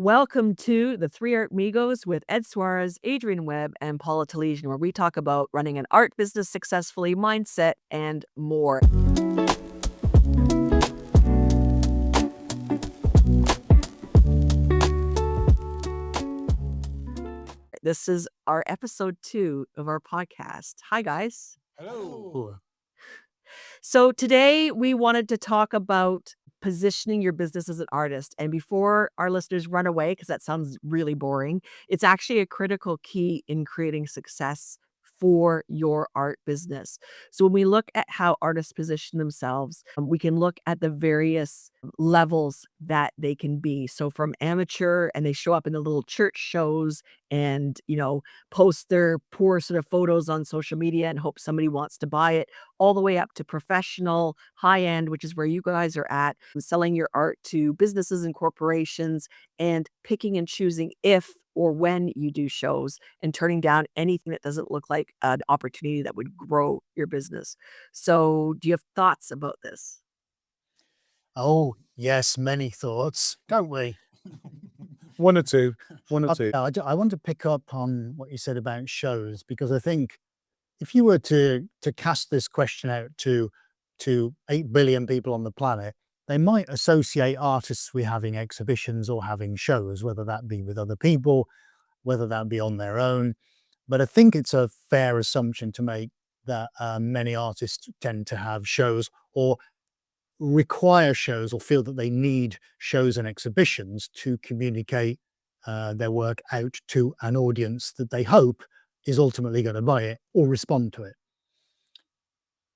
Welcome to the Three Artmigos with Ed Suarez, Adrian Webb, and Paula Talesian, where we talk about running an art business successfully, mindset, and more. This is our episode 2 of our podcast. Hi, guys. Hello. So today we wanted to talk about positioning your business as an artist. And before our listeners run away, because that sounds really boring, it's actually a critical key in creating success for your art business. So when we look at how artists position themselves, we can look at the various levels that they can be. So from amateur, and they show up in the little church shows and, post their poor sort of photos on social media and hope somebody wants to buy it, all the way up to professional, high end, which is where you guys are at, selling your art to businesses and corporations and picking and choosing if or when you do shows and turning down anything that doesn't look like an opportunity that would grow your business. So, do you have thoughts about this? Oh, yes, many thoughts, don't we? One or two. One or two. I want to pick up on what you said about shows, because I think if you were to cast this question out to 8 billion people on the planet, they might associate artists with having exhibitions or having shows, whether that be with other people, whether that be on their own. But I think it's a fair assumption to make that many artists tend to have shows or require shows or feel that they need shows and exhibitions to communicate their work out to an audience that they hope is ultimately going to buy it or respond to it.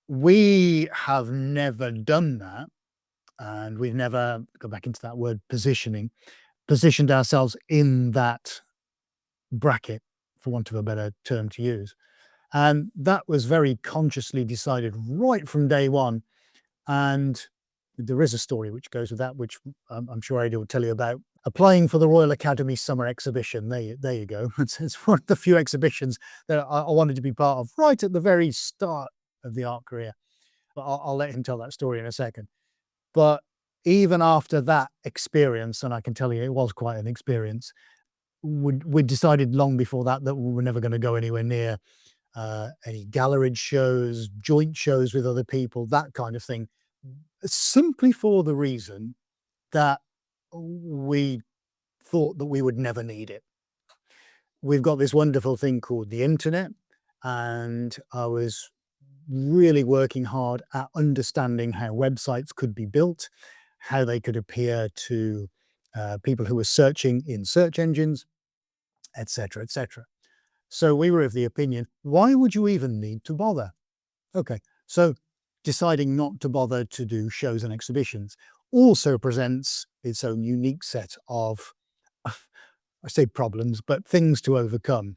We have never done that, and we've never, go back into that word positioning, positioned ourselves in that bracket, for want of a better term to use. And that was very consciously decided right from day one. And there is a story which goes with that, which I'm sure Ada will tell you about. Applying for the Royal Academy Summer Exhibition. There you go. It's one of the few exhibitions that I wanted to be part of right at the very start of the art career. But I'll let him tell that story in a second. But even after that experience, and I can tell you it was quite an experience, we decided long before that we were never going to go anywhere near any gallery shows, joint shows with other people, that kind of thing, simply for the reason that we thought that we would never need it. We've got this wonderful thing called the internet, and I was really working hard at understanding how websites could be built, how they could appear to people who were searching in search engines, etc., etc. So we were of the opinion, why would you even need to bother? Okay, so deciding not to bother to do shows and exhibitions also presents its own unique set of, I say problems, but things to overcome.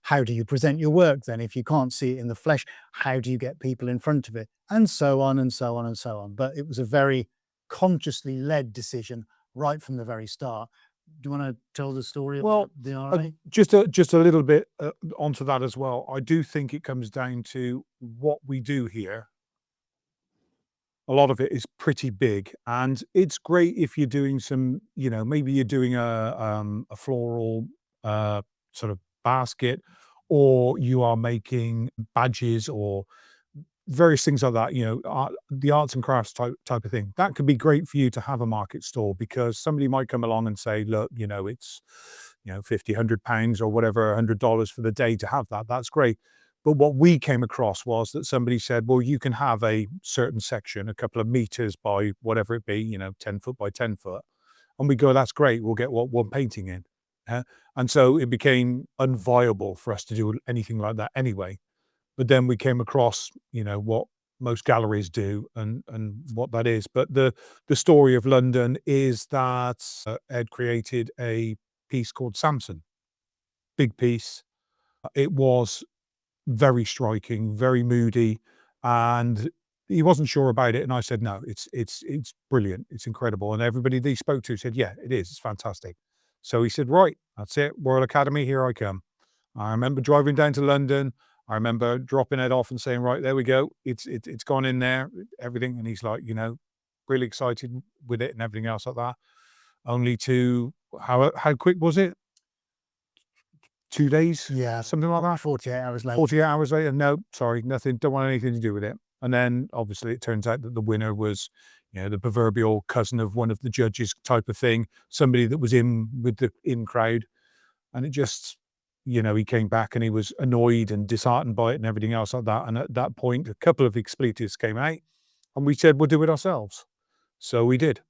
How do you present your work then? If you can't see it in the flesh, how do you get people in front of it? And so on and so on and so on. But it was a very consciously led decision right from the very start. Do you want to tell the story about the RA? Just a little bit onto that as well. I do think it comes down to what we do here. A lot of it is pretty big, and it's great if you're doing some, maybe you're doing a floral sort of basket, or you are making badges or various things like that, the arts and crafts type of thing. That could be great for you to have a market store, because somebody might come along and say, look, it's, 50, £100 or whatever, $100 for the day to have that. That's great. But what we came across was that somebody said, well, you can have a certain section, a couple of meters by whatever it be, 10 foot by 10 foot. And we go, that's great. We'll get one painting in. And so it became unviable for us to do anything like that anyway. But then we came across, what most galleries do and what that is. But the story of London is that Ed created a piece called Samson. Big piece. It was very striking, very moody, and he wasn't sure about it. And I said, no, it's brilliant. It's incredible. And everybody that he spoke to said, yeah, it is. It's fantastic. So he said, right, that's it. Royal Academy, here I come. I remember driving down to London. I remember dropping it off and saying, right, there we go. It's gone in there, everything. And he's like, really excited with it and everything else like that. Only to how quick was it? 2 days? Yeah, Something like that? 48 hours later. 48 hours later, no, sorry, nothing, don't want anything to do with it. And then obviously it turns out that the winner was, the proverbial cousin of one of the judges type of thing, somebody that was in with the in crowd. And it just, he came back and he was annoyed and disheartened by it and everything else like that. And at that point, a couple of expletives came out and we said, we'll do it ourselves. So we did.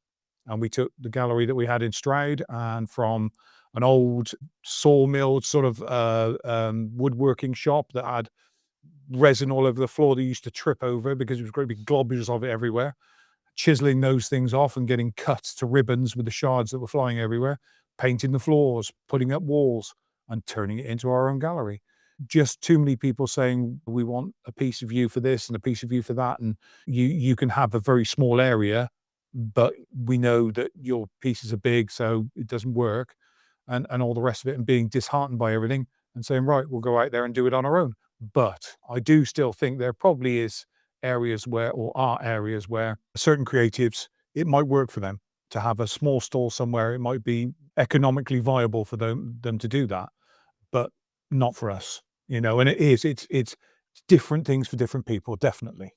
And we took the gallery that we had in Stroud, and from an old sawmill sort of woodworking shop that had resin all over the floor that you used to trip over because it was great big globules of it everywhere, chiseling those things off and getting cut to ribbons with the shards that were flying everywhere, painting the floors, putting up walls, and turning it into our own gallery. Just too many people saying, we want a piece of you for this and a piece of you for that. And you can have a very small area, but we know that your pieces are big, so it doesn't work, and all the rest of it, and being disheartened by everything and saying, right, we'll go out there and do it on our own. But I do still think there probably is areas where, or are areas where certain creatives, it might work for them to have a small stall somewhere. It might be economically viable for them to do that, but not for us, and it's different things for different people, definitely.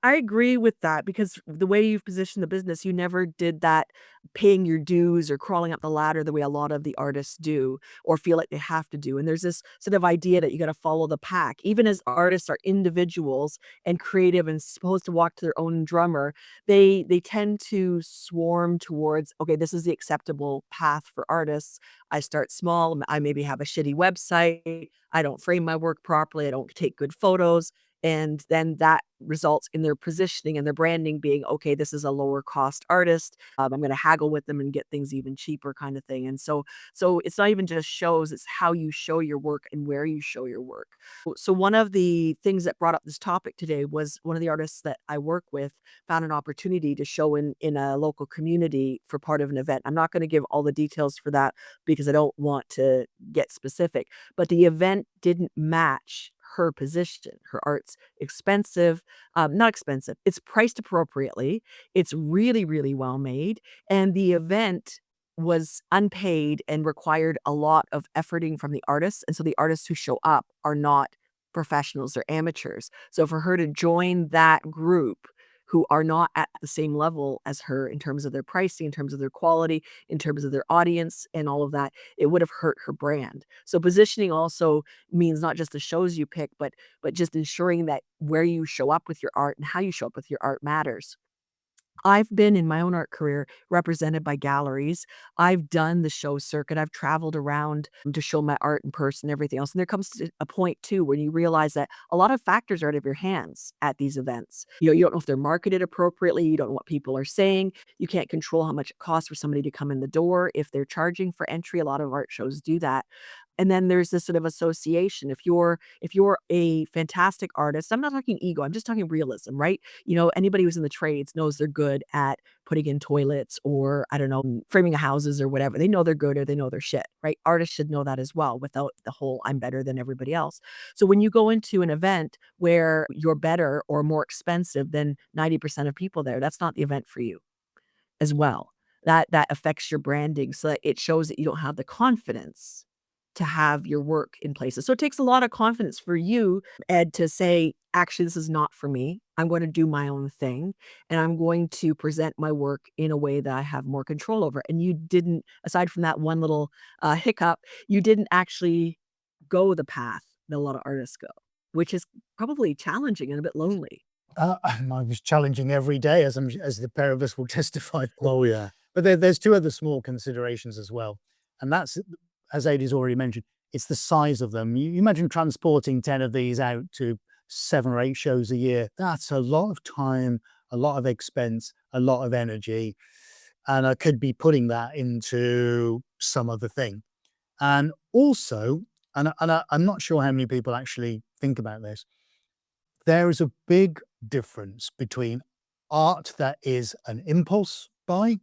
I agree with that because the way you've positioned the business, you never did that paying your dues or crawling up the ladder the way a lot of the artists do or feel like they have to do. And there's this sort of idea that you got to follow the pack. Even as artists are individuals and creative and supposed to walk to their own drummer, they tend to swarm towards, okay, this is the acceptable path for artists. I start small, I maybe have a shitty website, I don't frame my work properly, I don't take good photos, and then that results in their positioning and their branding being, okay, this is a lower cost artist. I'm going to haggle with them and get things even cheaper, kind of thing. And so it's not even just shows; it's how you show your work and where you show your work. So one of the things that brought up this topic today was one of the artists that I work with found an opportunity to show in a local community for part of an event. I'm not going to give all the details for that because I don't want to get specific, but the event didn't match her position. Her art's expensive, not expensive, it's priced appropriately, it's really, really well made, and the event was unpaid and required a lot of efforting from the artists, and so the artists who show up are not professionals, they're amateurs. So for her to join that group who are not at the same level as her in terms of their pricing, in terms of their quality, in terms of their audience and all of that, it would have hurt her brand. So positioning also means not just the shows you pick, but just ensuring that where you show up with your art and how you show up with your art matters. I've been in my own art career represented by galleries. I've done the show circuit. I've traveled around to show my art in person, everything else. And there comes to a point too when you realize that a lot of factors are out of your hands at these events. You don't know if they're marketed appropriately. You don't know what people are saying. You can't control how much it costs for somebody to come in the door. If they're charging for entry, a lot of art shows do that. And then there's this sort of association. If you're a fantastic artist, I'm not talking ego, I'm just talking realism, right? Anybody who's in the trades knows they're good at putting in toilets or, I don't know, framing houses or whatever. They know they're good or they know their shit, right? Artists should know that as well without the whole I'm better than everybody else. So when you go into an event where you're better or more expensive than 90% of people there, that's not the event for you as well. That affects your branding so that it shows that you don't have the confidence to have your work in places. So it takes a lot of confidence for you, Ed, to say, actually, this is not for me. I'm going to do my own thing and I'm going to present my work in a way that I have more control over. And you didn't, aside from that one little hiccup, you didn't actually go the path that a lot of artists go, which is probably challenging and a bit lonely. I was challenging every day, as the pair of us will testify. Oh, yeah. But there's two other small considerations as well, and that's, as Adie's already mentioned, it's the size of them. You imagine transporting 10 of these out to 7 or 8 shows a year. That's a lot of time, a lot of expense, a lot of energy, and I could be putting that into some other thing. And also, I'm not sure how many people actually think about this, there is a big difference between art that is an impulse buy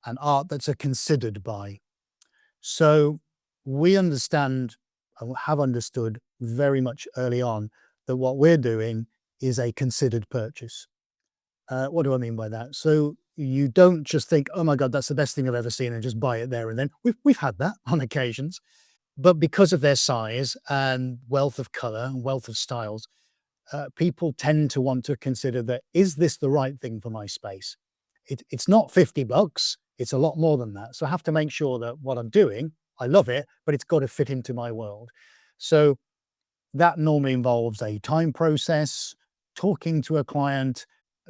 and art that's a considered buy. So we understand and have understood very much early on that what we're doing is a considered purchase. What do I mean by that? So You don't just think, oh my God, that's the best thing I've ever seen, and just buy it there and then. We've had that on occasions, but because of their size and wealth of color and wealth of styles, people tend to want to consider that, is this the right thing for my space? It's not $50, it's a lot more than that. So I have to make sure that what I'm doing, I love it, but it's got to fit into my world. So that normally involves a time process, talking to a client,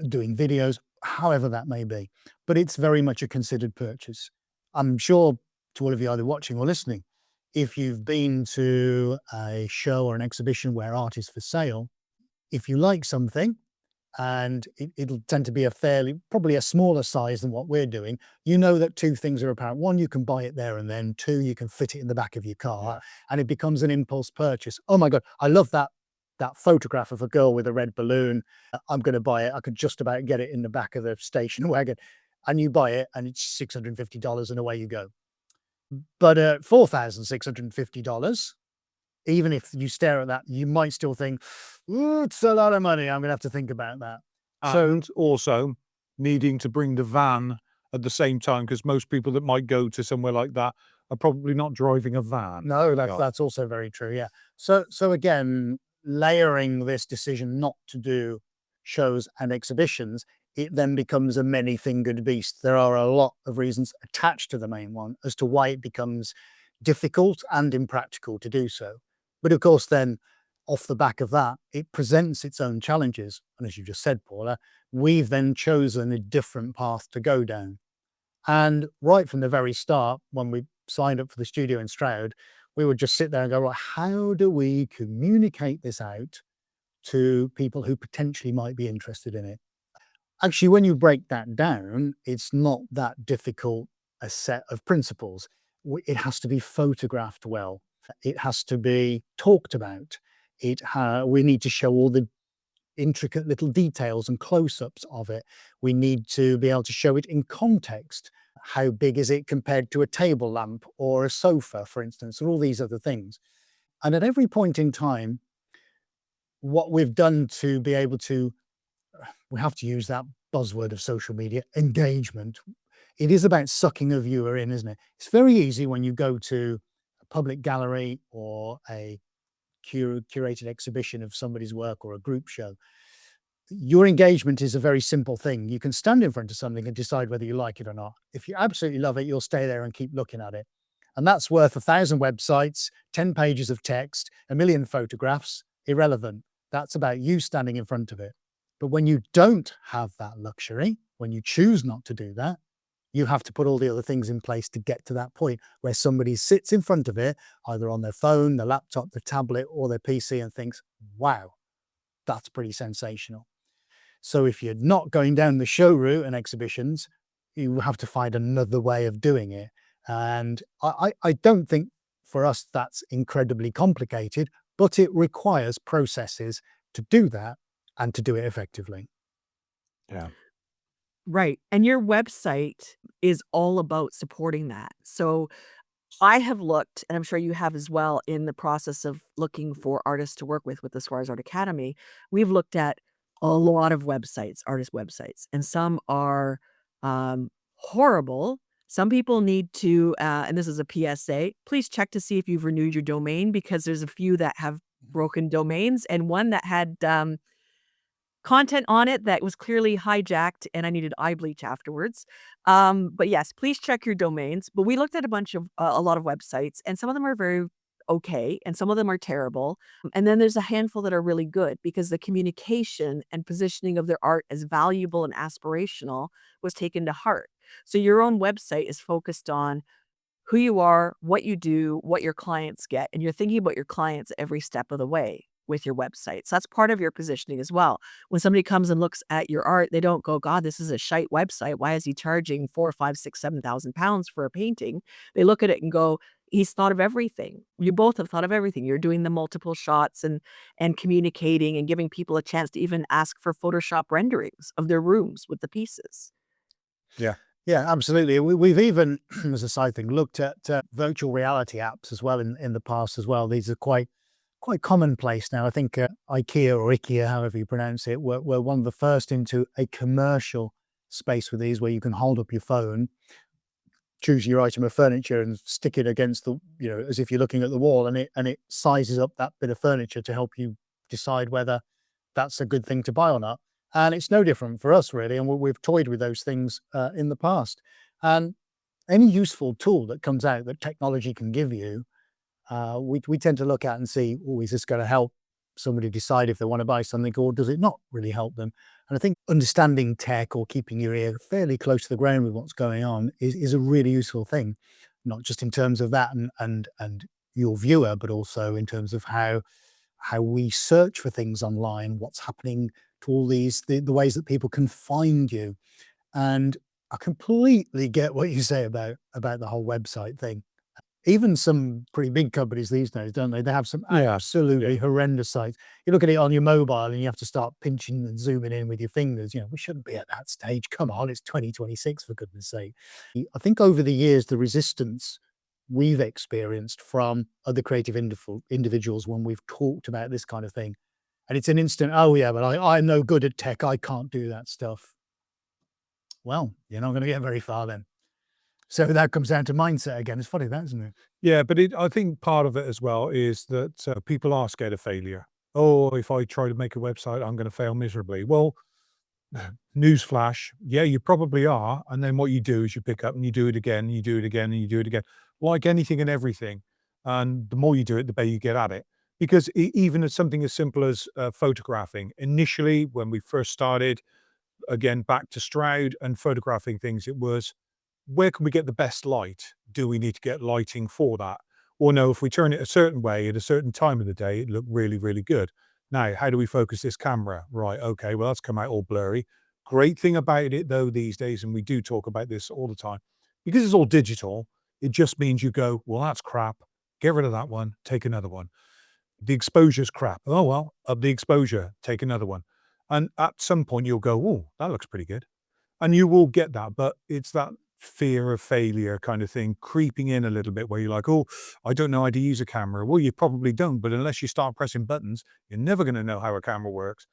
doing videos, however that may be. But it's very much a considered purchase. I'm sure, to all of you either watching or listening, if you've been to a show or an exhibition where art is for sale, if you like something, and it'll tend to be probably a smaller size than what we're doing, you know that two things are apparent. One, you can buy it there and then. Two, you can fit it in the back of your car, Yeah. and it becomes an impulse purchase. Oh my God, I love that photograph of a girl with a red balloon. I'm going to buy it. I could just about get it in the back of the station wagon. And you buy it, and it's $650, and away you go. But at $4,650, even if you stare at that, you might still think, "Ooh, it's a lot of money. I'm going to have to think about that." So And also needing to bring the van at the same time, because most people that might go to somewhere like that are probably not driving a van. no, Yeah. that's also very true. Yeah. So again, layering this decision not to do shows and exhibitions, it then becomes a many-fingered beast. There are a lot of reasons attached to the main one as to why it becomes difficult and impractical to do so. But of course, then off the back of that, it presents its own challenges. And as you just said, Paula, we've then chosen a different path to go down. And right from the very start, when we signed up for the studio in Stroud, we would just sit there and go, right, how do we communicate this out to people who potentially might be interested in it? Actually, when you break that down, it's not that difficult a set of principles. It has to be photographed well. It has to be talked about. We need to show all the intricate little details and close-ups of it. We need to be able to show it in context. How big is it compared to a table lamp or a sofa, for instance, or all these other things. And at every point in time, what we've done to be able to, we have to use that buzzword of social media, engagement. It is about sucking a viewer in, isn't it? It's very easy when you go to a public gallery or a curated exhibition of somebody's work or a group show. Your engagement is a very simple thing. You can stand in front of something and decide whether you like it or not. If you absolutely love it, you'll stay there and keep looking at it. And that's worth 1,000 websites, 10 pages of text, a million photographs, irrelevant. That's about you standing in front of it. But when you don't have that luxury, when you choose not to do that, you have to put all the other things in place to get to that point where somebody sits in front of it, either on their phone, their laptop, their tablet, or their PC, and thinks, wow, that's pretty sensational. So if you're not going down the show route and exhibitions, you have to find another way of doing it. And I don't think for us that's incredibly complicated, but it requires processes to do that and to do it effectively. Yeah. Right, and your website is all about supporting that. So, I have looked, and I'm sure you have as well, in the process of looking for artists to work with the Suarez Art Academy. We've looked at a lot of websites, artist websites, and some are, horrible. Some people need to, and this is a PSA, please check to see if you've renewed your domain because there's a few that have broken domains and one that had, content on it that was clearly hijacked, and I needed eye bleach afterwards. But yes, please check your domains. But we looked at a lot of websites, and some of them are very okay, and some of them are terrible. And then there's a handful that are really good because the communication and positioning of their art as valuable and aspirational was taken to heart. So your own website is focused on who you are, what you do, what your clients get, and you're thinking about your clients every step of the way with your website. So that's part of your positioning as well. When somebody comes and looks at your art, they don't go, God, this is a shite website. Why is he charging 4, 5, 6, 7,000 pounds for a painting? They look at it and go, he's thought of everything. You both have thought of everything. You're doing the multiple shots and communicating and giving people a chance to even ask for Photoshop renderings of their rooms with the pieces. Yeah. Yeah, absolutely. We've even, as a side thing, looked at virtual reality apps as well in the past as well. These are quite commonplace now. I think IKEA or IKEA, however you pronounce it, were one of the first into a commercial space with these where you can hold up your phone, choose your item of furniture and stick it against the, as if you're looking at the wall, and it sizes up that bit of furniture to help you decide whether that's a good thing to buy or not. And it's no different for us, really. And we've toyed with those things in the past. And any useful tool that comes out that technology can give you, we tend to look at and see, oh, is this going to help somebody decide if they want to buy something, or does it not really help them? And I think understanding tech or keeping your ear fairly close to the ground with what's going on is a really useful thing, not just in terms of that and your viewer, but also in terms of how we search for things online, what's happening to all the ways that people can find you. And I completely get what you say about the whole website thing. Even some pretty big companies these days, don't they? They have some Yeah. absolutely horrendous sites. You look at it on your mobile and you have to start pinching and zooming in with your fingers. We shouldn't be at that stage. Come on, it's 2026, for goodness sake. I think over the years, the resistance we've experienced from other creative individuals when we've talked about this kind of thing, and it's an instant, oh yeah, but I'm no good at tech. I can't do that stuff. Well, you're not going to get very far then. So that comes down to mindset again. It's funny that, isn't it? Yeah, but I think part of it as well is that people are scared of failure. Oh, if I try to make a website, I'm going to fail miserably. Well, newsflash, yeah, you probably are. And then what you do is you pick up and you do it again, you do it again, and you do it again, like anything and everything. And the more you do it, the better you get at it. Because even as something as simple as photographing, initially when we first started, again back to Stroud and photographing things, it was, where can we get the best light? Do we need to get lighting for that? Or no, if we turn it a certain way at a certain time of the day, it look really, really good. Now, how do we focus this camera? Right, okay, well, that's come out all blurry. Great thing about it though these days, and we do talk about this all the time, because it's all digital, it just means you go, well, that's crap. Get rid of that one, take another one. The exposure's crap. Oh well, up the exposure, take another one. And at some point you'll go, oh, that looks pretty good. And you will get that, but it's that fear of failure kind of thing creeping in a little bit where you're like, "Oh, I don't know how to use a camera." Well, you probably don't, but unless you start pressing buttons, you're never gonna know how a camera works.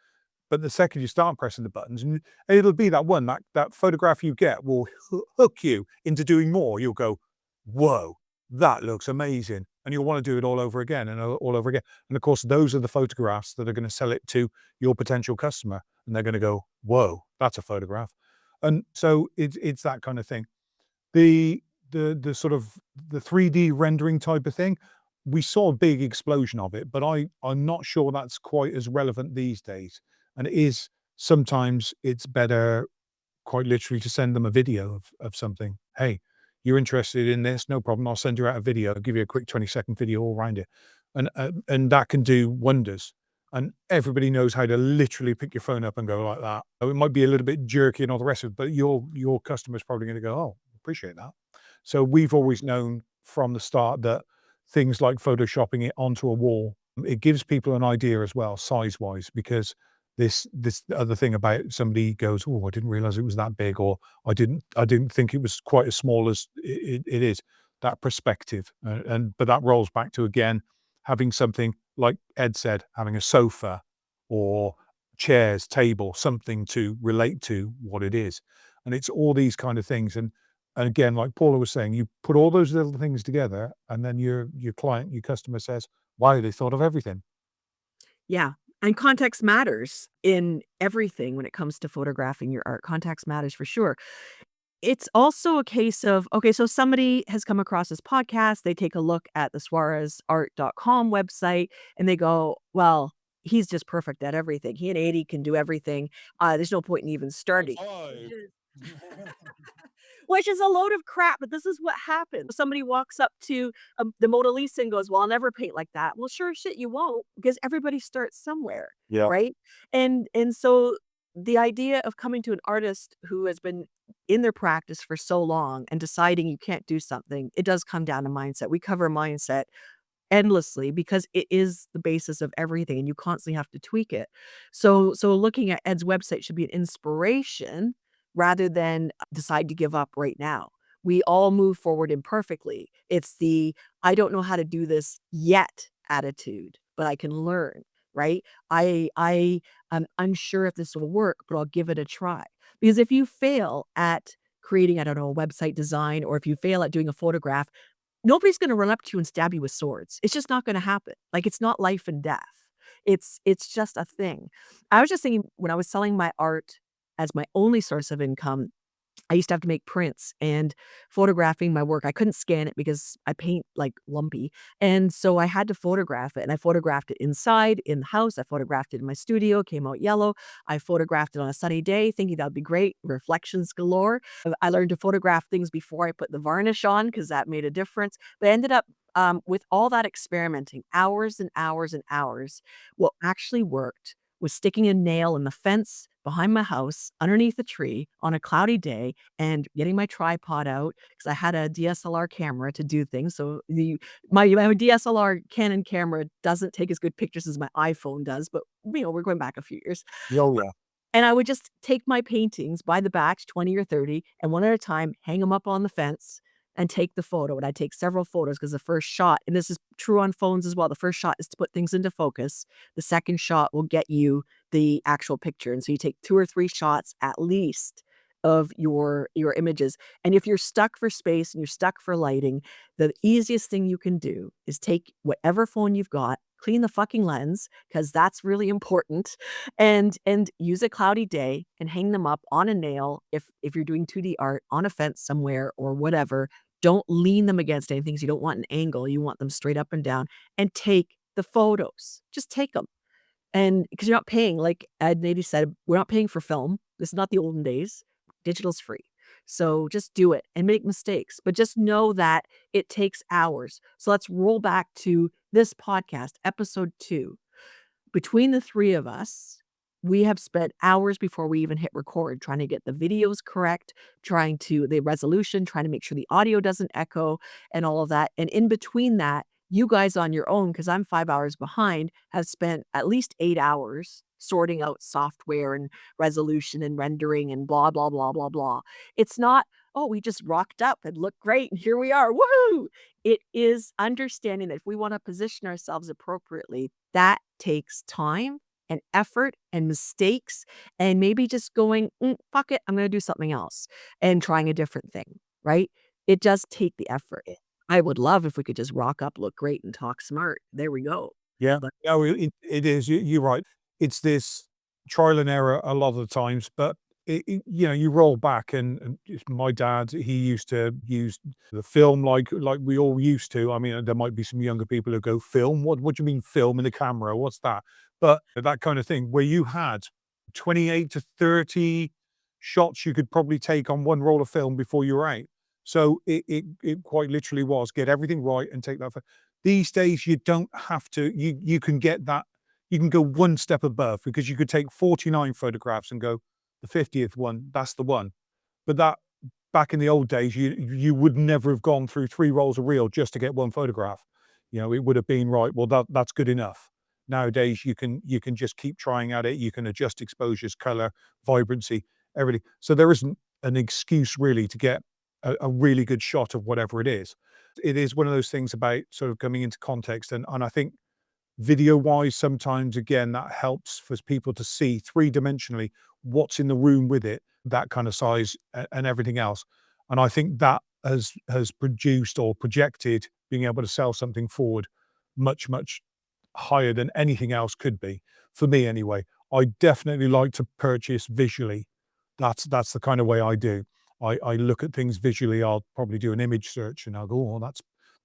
But the second you start pressing the buttons, and it'll be that one, that photograph you get will hook you into doing more. You'll go, "Whoa, that looks amazing." And you'll wanna do it all over again and all over again. And of course, those are the photographs that are gonna sell it to your potential customer, and they're gonna go, "Whoa, that's a photograph." And so it's that kind of thing. The the sort of the 3D rendering type of thing, we saw a big explosion of it, but I'm not sure that's quite as relevant these days. And it is, sometimes it's better quite literally to send them a video of something. "Hey, you're interested in this? No problem. I'll send you out a video. I'll give you a quick 20-second video all around it." And that can do wonders. And everybody knows how to literally pick your phone up and go like that. It might be a little bit jerky and all the rest of it, but your customer's probably gonna go, "Oh, appreciate that." So we've always known from the start that things like photoshopping it onto a wall, it gives people an idea as well, size-wise, because this other thing about somebody goes, "Oh, I didn't realize it was that big," or I didn't think it was quite as small as it is." That perspective, and but that rolls back to, again, having something like Ed said, having a sofa or chairs, table, something to relate to what it is. And it's all these kind of things. And again, like Paula was saying, you put all those little things together, and then your client, your customer says, "Wow, they thought of everything." Yeah, and context matters in everything when it comes to photographing your art. Context matters for sure. It's also a case of, okay, so somebody has come across this podcast, they take a look at the suarezart.com website, and they go, "Well, he's just perfect at everything. He and 80 can do everything. There's no point in even starting." Five. Which is a load of crap, but this is what happens. Somebody walks up to, the Mona Lisa and goes, "Well, I'll never paint like that." Well, sure as shit you won't, because everybody starts somewhere, Yeah. right? And so the idea of coming to an artist who has been in their practice for so long and deciding you can't do something, it does come down to mindset. We cover mindset endlessly because it is the basis of everything, and you constantly have to tweak it. So looking at Ed's website should be an inspiration rather than decide to give up right now. We all move forward imperfectly. It's the "I don't know how to do this yet" attitude, but I can learn, right? I am unsure if this will work, but I'll give it a try. Because if you fail at creating, I don't know, a website design, or if you fail at doing a photograph, nobody's gonna run up to you and stab you with swords. It's just not gonna happen. Like, it's not life and death. It's just a thing. I was just thinking when I was selling my art as my only source of income, I used to have to make prints and photographing my work. I couldn't scan it because I paint like lumpy. And so I had to photograph it. And I photographed it inside in the house. I photographed it in my studio, came out yellow. I photographed it on a sunny day, thinking that'd be great. Reflections galore. I learned to photograph things before I put the varnish on because that made a difference. But I ended up with all that experimenting, hours and hours and hours. What actually worked was sticking a nail in the fence behind my house underneath a tree on a cloudy day and getting my tripod out because I had a DSLR camera to do things. So my DSLR Canon camera doesn't take as good pictures as my iPhone does, but we're going back a few years. Oh, yeah. And I would just take my paintings by the batch, 20 or 30, and one at a time, hang them up on the fence and take the photo. And I take several photos because the first shot, and this is true on phones as well, the first shot is to put things into focus. The second shot will get you the actual picture. And so you take 2 or 3 shots at least of your images. And if you're stuck for space and you're stuck for lighting, the easiest thing you can do is take whatever phone you've got, clean the fucking lens because that's really important, and use a cloudy day and hang them up on a nail if you're doing 2D art on a fence somewhere or whatever. Don't lean them against anything 'cause you don't want an angle, you want them straight up and down, and take the photos. Just take them. And because 'cause you're not paying, like Ed Nady said, we're not paying for film. This is not the olden days. Digital's free. So just do it and make mistakes, but just know that it takes hours. So let's roll back to this podcast, episode 2. Between the 3 of us, we have spent hours before we even hit record trying to get the videos correct, trying to the resolution, trying to make sure the audio doesn't echo and all of that, and in between that, you guys on your own, because 'cause I'm 5 hours behind, have spent at least 8 hours sorting out software and resolution and rendering and blah, blah, blah, blah, blah. It's not, "Oh, we just rocked up and looked great, and here we are, woohoo!" It is understanding that if we wanna position ourselves appropriately, that takes time and effort and mistakes and maybe just going, fuck it, I'm gonna do something else," and trying a different thing, right? It does take the effort. I would love if we could just rock up, look great, and talk smart. There we go. Yeah. But No, it is. You're right. It's this trial and error a lot of the times, but you roll back and it's my dad, he used to use the film like we all used to. I mean, there might be some younger people who go, "Film? What do you mean film in the camera? What's that?" But that kind of thing where you had 28 to 30 shots you could probably take on one roll of film before you were out. So it quite literally was get everything right and take that. These days, you don't have to. You can get that. You can go one step above because you could take 49 photographs and go, the 50th one, that's the one. But that back in the old days, you would never have gone through 3 rolls of reel just to get one photograph. It would have been right. Well, that's good enough. Nowadays, you can just keep trying at it. You can adjust exposures, color, vibrancy, everything. So there isn't an excuse really to get a really good shot of whatever it is. It is one of those things about sort of coming into context, and I think video-wise, sometimes, again, that helps for people to see three-dimensionally what's in the room with it, that kind of size and everything else, and I think that has produced or projected being able to sell something forward much, much higher than anything else could be, for me anyway. I definitely like to purchase visually. That's the kind of way I do. I look at things visually. I'll probably do an image search and I'll go, "Oh,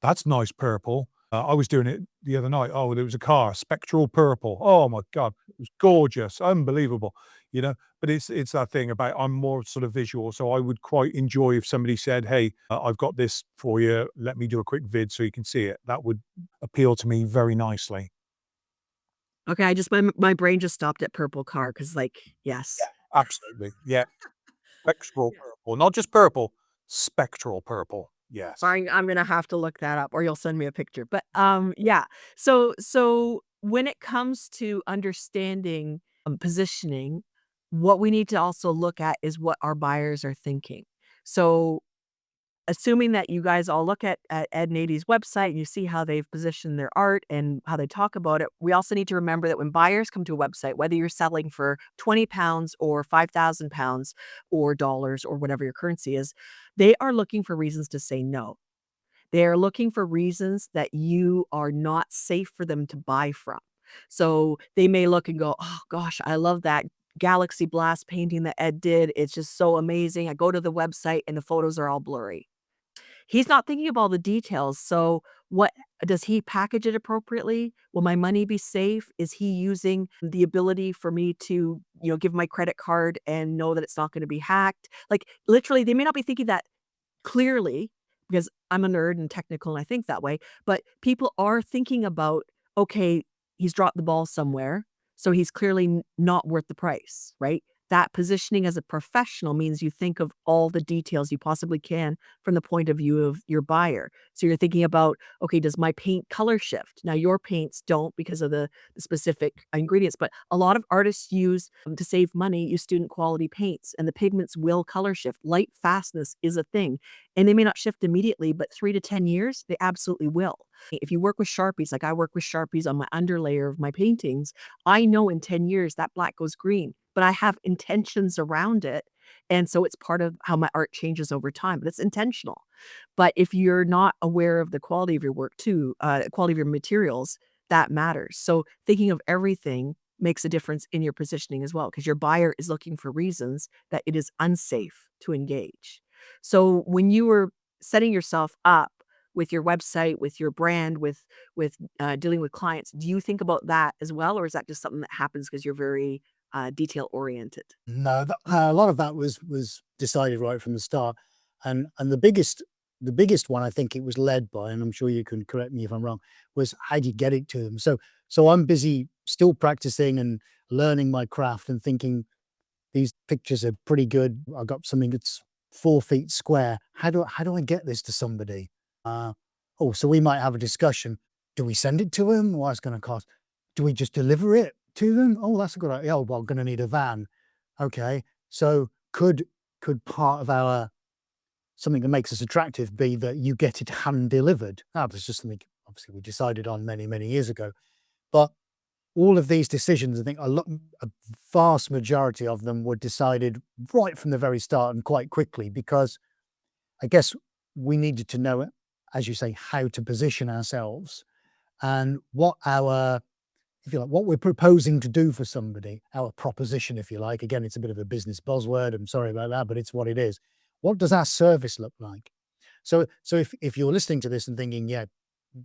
that's nice purple." I was doing it the other night. Oh, there was a car, spectral purple. Oh my God, it was gorgeous, unbelievable, you know. But it's that thing about I'm more sort of visual, so I would quite enjoy if somebody said, "Hey, I've got this for you. Let me do a quick vid so you can see it." That would appeal to me very nicely. okay, I just my brain just stopped at purple car because, like, yes. Absolutely, yeah. Spectral Yeah. purple, not just purple, spectral purple. Yes. I'm gonna have to look that up or you'll send me a picture, but, yeah. So when it comes to understanding, positioning, what we need to also look at is what our buyers are thinking. So assuming that you guys all look at Ed and Adie's website and you see how they've positioned their art and how they talk about it, we also need to remember that when buyers come to a website, whether you're selling for £20 or £5,000 or dollars or whatever your currency is, they are looking for reasons to say no. They are looking for reasons that you are not safe for them to buy from. So they may look and go, "Oh gosh, I love that Galaxy Blast painting that Ed did. It's just so amazing." I go to the website and the photos are all blurry. He's not thinking of all the details. So what does he package it appropriately? Will my money be safe? Is he using the ability for me to, give my credit card and know that it's not going to be hacked? Like literally, they may not be thinking that clearly, because I'm a nerd and technical and I think that way, but people are thinking about, okay, he's dropped the ball somewhere, so he's clearly not worth the price, right? That positioning as a professional means you think of all the details you possibly can from the point of view of your buyer. So you're thinking about, okay, does my paint color shift? Now your paints don't because of the specific ingredients, but a lot of artists use to save money, use student quality paints and the pigments will color shift. Light fastness is a thing. And they may not shift immediately, but 3 to 10 years, they absolutely will. If you work with Sharpies, like I work with Sharpies on my underlayer of my paintings, I know in 10 years that black goes green, but I have intentions around it. And so it's part of how my art changes over time, but it's intentional. But if you're not aware of the quality of your work too, quality of your materials, that matters. So thinking of everything makes a difference in your positioning as well, because your buyer is looking for reasons that it is unsafe to engage. So when you were setting yourself up with your website, with your brand, with dealing with clients, do you think about that as well, or is that just something that happens because you're very detail oriented? No, a lot of that was decided right from the start, and the biggest one I think it was led by, and I'm sure you can correct me if I'm wrong, was how do you get it to them? So I'm busy still practicing and learning my craft and thinking these pictures are pretty good. I've got something that's 4 feet square. How do I get this to somebody? Uh, oh, so we might have a discussion. Do we send it to them? What's going to cost? Do we just deliver it to them? Oh, that's a good idea. Oh, well, going to need a van. Okay. So could part of our something that makes us attractive be that you get it hand delivered? That was just something obviously we decided on many, many years ago. But all of these decisions, I think a vast majority of them were decided right from the very start and quite quickly because I guess we needed to know, as you say, how to position ourselves and what our, if you like, what we're proposing to do for somebody, our proposition, if you like. Again, it's a bit of a business buzzword. I'm sorry about that, but it's what it is. What does our service look like? So if you're listening to this and thinking, yeah,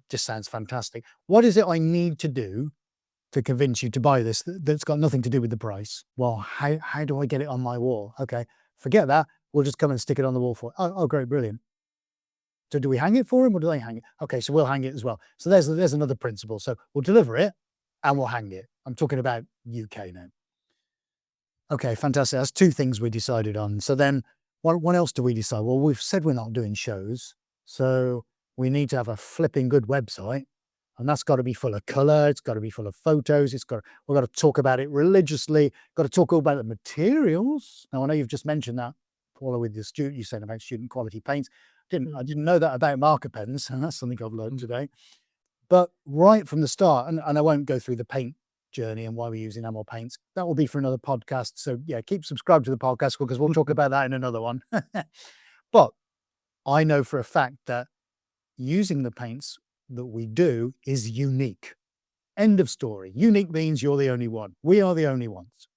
this sounds fantastic, what is it I need to do to convince you to buy this that's got nothing to do with the price? Well, how do I get it on my wall? Okay, forget that. We'll just come and stick it on the wall for. Oh, great, brilliant. So do we hang it for him or do they hang it? Okay, so we'll hang it as well. So there's another principle. So we'll deliver it and we'll hang it. I'm talking about UK now. Okay, fantastic. That's two things we decided on. So then what else do we decide? Well, we've said we're not doing shows. So we need to have a flipping good website. And that's got to be full of color. It's got to be full of photos. We've got to talk about it religiously. Got to talk all about the materials. Now I know you've just mentioned that, Paula, with the student you said about student quality paints. I didn't know that about marker pens, and that's something I've learned today. But right from the start, and I won't go through the paint journey and why we use enamel paints. That will be for another podcast. So yeah, keep subscribed to the podcast because we'll talk about that in another one. But I know for a fact that using the paints that we do is unique. End of story. Unique means you're the only one. We are the only ones.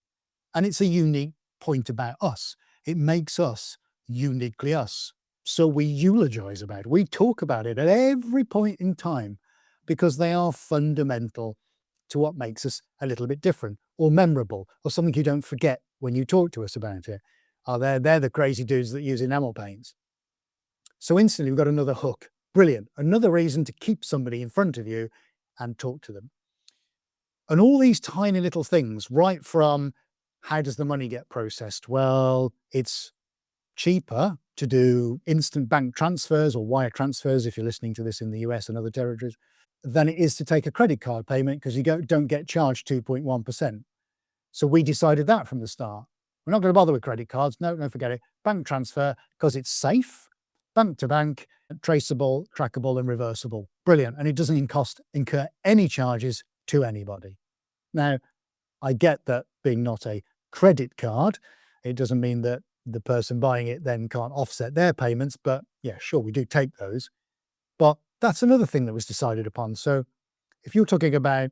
And it's a unique point about us. It makes us uniquely us. So we eulogize about it. We talk about it at every point in time because they are fundamental to what makes us a little bit different or memorable or something you don't forget when you talk to us about it. They're the crazy dudes that use enamel paints. So instantly we've got another hook. Brilliant. Another reason to keep somebody in front of you and talk to them. And all these tiny little things, right from how does the money get processed? Well, it's cheaper to do instant bank transfers or wire transfers if you're listening to this in the US and other territories than it is to take a credit card payment because you don't get charged 2.1%. So we decided that from the start. We're not going to bother with credit cards. No, forget it. Bank transfer because it's safe bank to bank, traceable, trackable, and reversible. Brilliant. And it doesn't incur any charges to anybody. Now, I get that being not a credit card, it doesn't mean that the person buying it then can't offset their payments. But yeah, sure, we do take those. But that's another thing that was decided upon. So if you're talking about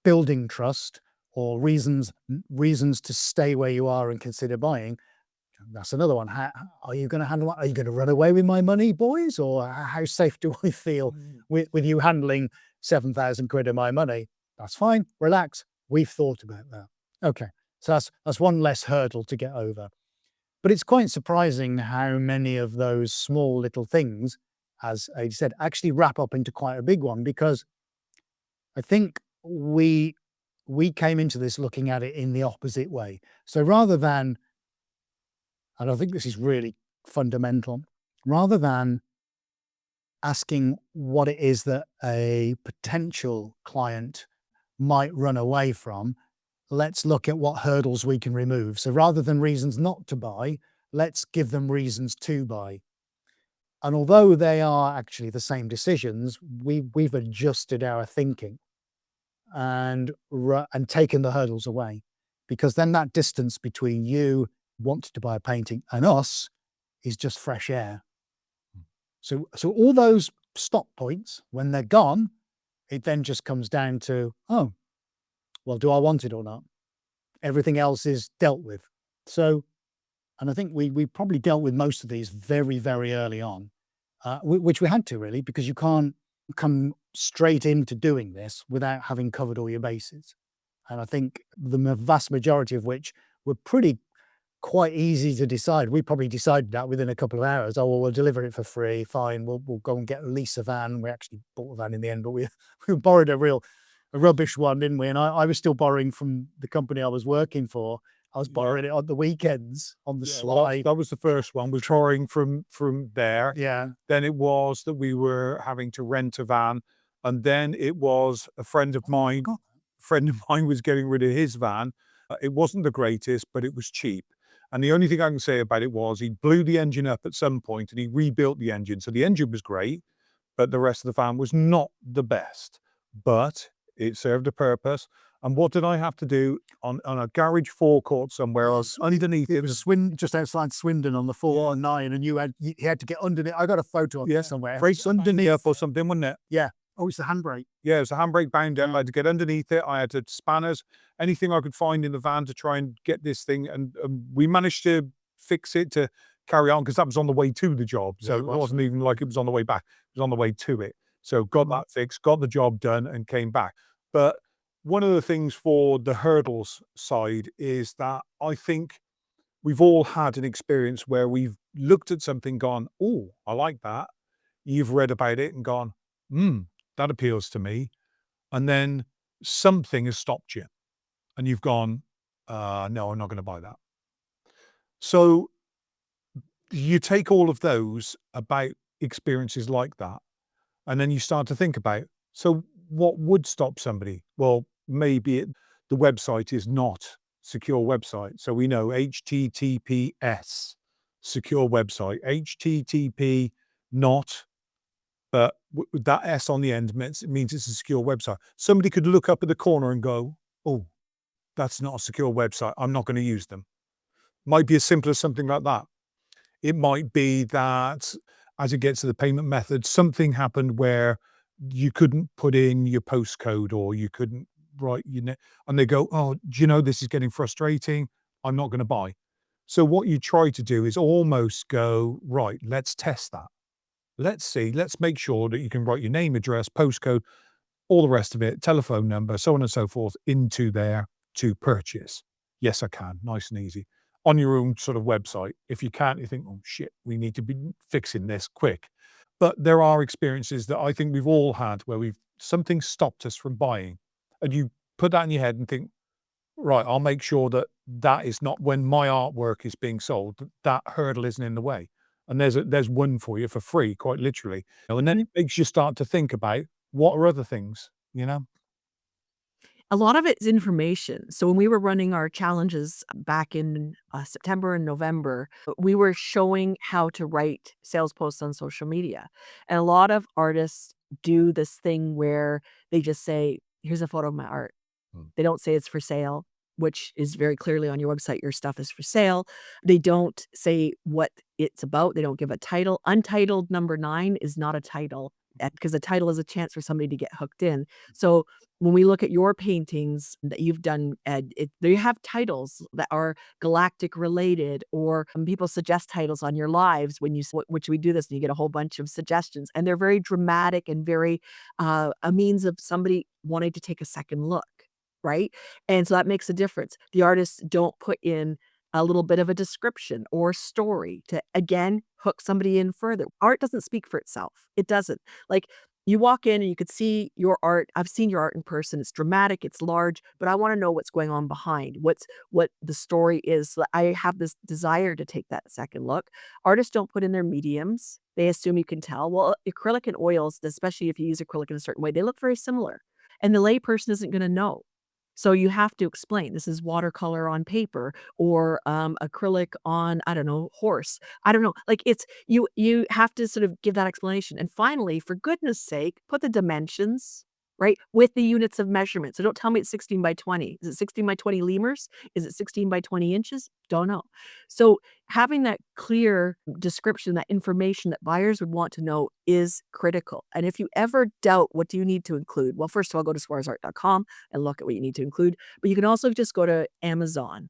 building trust or reasons to stay where you are and consider buying, that's another one. How are you going to handle it? Are you going to run away with my money, boys? Or how safe do I feel with you handling 7,000 quid of my money? That's fine. Relax. We've thought about that. Okay. So that's one less hurdle to get over. But it's quite surprising how many of those small little things, as I said, actually wrap up into quite a big one, because I think we came into this looking at it in the opposite way. So rather than, and I think this is really fundamental, rather than asking what it is that a potential client might run away from, let's look at what hurdles we can remove. So rather than reasons not to buy, let's give them reasons to buy. And although they are actually the same decisions, we've adjusted our thinking and taken the hurdles away, because then that distance between you wanting to buy a painting and us is just fresh air. So all those stop points, when they're gone, it then just comes down to, oh, well, do I want it or not? Everything else is dealt with. So, and I think we probably dealt with most of these very, very early on, which we had to, really, because you can't come straight into doing this without having covered all your bases. And I think the vast majority of which were quite easy to decide. We probably decided that within a couple of hours. Oh, well, we'll deliver it for free. Fine. We'll go and lease a van. We actually bought a van in the end, but we borrowed a rubbish one, didn't we? And I was still borrowing from the company I was working for. I was borrowing it on the weekends on the slide. That was the first one. We're borrowing from there. Yeah. Then it was that we were having to rent a van, and then it was a friend of mine. Was getting rid of his van. It wasn't the greatest, but it was cheap. And the only thing I can say about it was he blew the engine up at some point and he rebuilt the engine. So the engine was great, but the rest of the van was not the best. But it served a purpose. And what did I have to do on a garage forecourt somewhere? I was underneath it. Was just outside Swindon on the 419, and you had to get underneath. I got a photo of it somewhere. Brakes underneath or something, wasn't it? Yeah. Oh, it's the handbrake. Yeah, it was a handbrake bound down. I had to get underneath it. I had to spanners, anything I could find in the van to try and get this thing. And we managed to fix it to carry on, because that was on the way to the job. So it wasn't even like it was on the way back. It was on the way to it. So got that fixed, got the job done, and came back. But one of the things for the hurdles side is that I think we've all had an experience where we've looked at something, gone, oh, I like that. You've read about it and gone, that appeals to me. And then something has stopped you and you've gone, no, I'm not going to buy that. So you take all of those about experiences like that, and then you start to think about, so what would stop somebody? Well, maybe the website is not secure website. So we know HTTPS, secure website, HTTP not, but that S on the end means it's a secure website. Somebody could look up at the corner and go, oh, that's not a secure website. I'm not going to use them. Might be as simple as something like that. It might be that as it gets to the payment method, something happened where you couldn't put in your postcode, or you couldn't write your name, and they go, oh, do you know, this is getting frustrating. I'm not going to buy. So what you try to do is almost go, right, let's test that. Let's see, let's make sure that you can write your name, address, postcode, all the rest of it, telephone number, so on and so forth, into there to purchase. Yes, I can. Nice and easy. On your own sort of website. If you can't, you think, oh shit, we need to be fixing this quick. But there are experiences that I think we've all had where something stopped us from buying. And you put that in your head and think, right, I'll make sure that is not, when my artwork is being sold, that hurdle isn't in the way. And there's one for you for free, quite literally. And then it makes you start to think about, what are other things, you know? A lot of it's information. So when we were running our challenges back in September and November, we were showing how to write sales posts on social media. And a lot of artists do this thing where they just say, here's a photo of my art. They don't say it's for sale, which is very clearly on your website, your stuff is for sale. They don't say what it's about. They don't give a title. Untitled number 9 is not a title, because a title is a chance for somebody to get hooked in. So when we look at your paintings that you've done, Ed, they have titles that are galactic related, or people suggest titles on your lives when which we do this, and you get a whole bunch of suggestions, and they're very dramatic and very a means of somebody wanting to take a second look, right? And so that makes a difference. The artists don't put in a little bit of a description or story to, again, hook somebody in further. Art doesn't speak for itself. It doesn't. Like, you walk in and you could see your art. I've seen your art in person. It's dramatic, it's large, but I wanna know what's going on behind, what the story is. So I have this desire to take that second look. Artists don't put in their mediums. They assume you can tell. Well, acrylic and oils, especially if you use acrylic in a certain way, they look very similar, and the layperson isn't gonna know. So you have to explain, this is watercolor on paper or, acrylic on, I don't know, horse. I don't know, like, it's you have to sort of give that explanation, and finally, for goodness sake, put the dimensions, right, with the units of measurement. So don't tell me it's 16 by 20. Is it 16 by 20 lemurs? Is it 16 by 20 inches? Don't know. So having that clear description, that information that buyers would want to know is critical, and if you ever doubt what do you need to include, well, first of all, go to suarezart.com and look at what you need to include, but you can also just go to Amazon.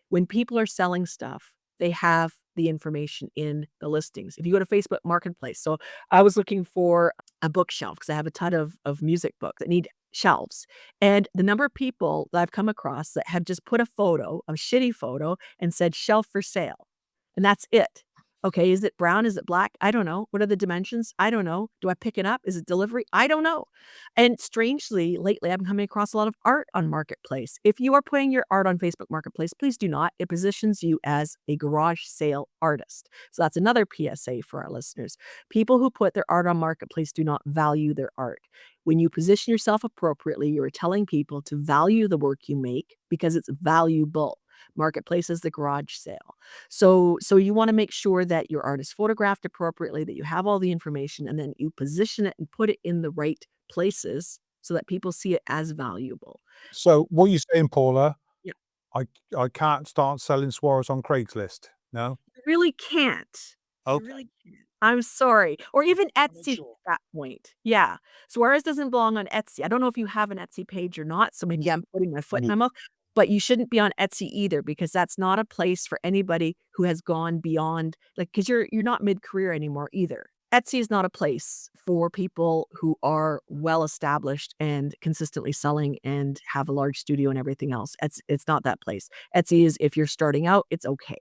When people are selling stuff, they have the information in the listings. If you go to Facebook Marketplace, so I was looking for a bookshelf because I have a ton of music books that need shelves, and the number of people that I've come across that have just put a photo, a shitty photo, and said, "Shelf for sale," and that's it. Okay, is it brown? Is it black? I don't know. What are the dimensions? I don't know. Do I pick it up? Is it delivery? I don't know. And strangely, lately, I'm coming across a lot of art on Marketplace. If you are putting your art on Facebook Marketplace, please do not. It positions you as a garage sale artist. So that's another PSA for our listeners. People who put their art on Marketplace do not value their art. When you position yourself appropriately, you're telling people to value the work you make because it's valuable. Marketplace is the garage sale. So you wanna make sure that your art is photographed appropriately, that you have all the information, and then you position it and put it in the right places so that people see it as valuable. So what you're saying, Paula, Yeah. I I can't start selling Suarez on Craigslist, no? You really can't. You Okay, really can't. I'm sorry. Or even I make Etsy at sure. that point. Yeah. Suarez doesn't belong on Etsy. I don't know if you have an Etsy page or not, so maybe I'm putting my foot in my mouth, but you shouldn't be on Etsy either because that's not a place for anybody who has gone beyond, like, because you're not mid-career anymore either. Etsy is not a place for people who are well established and consistently selling and have a large studio and everything else. It's not that place. Etsy is, if you're starting out, it's okay.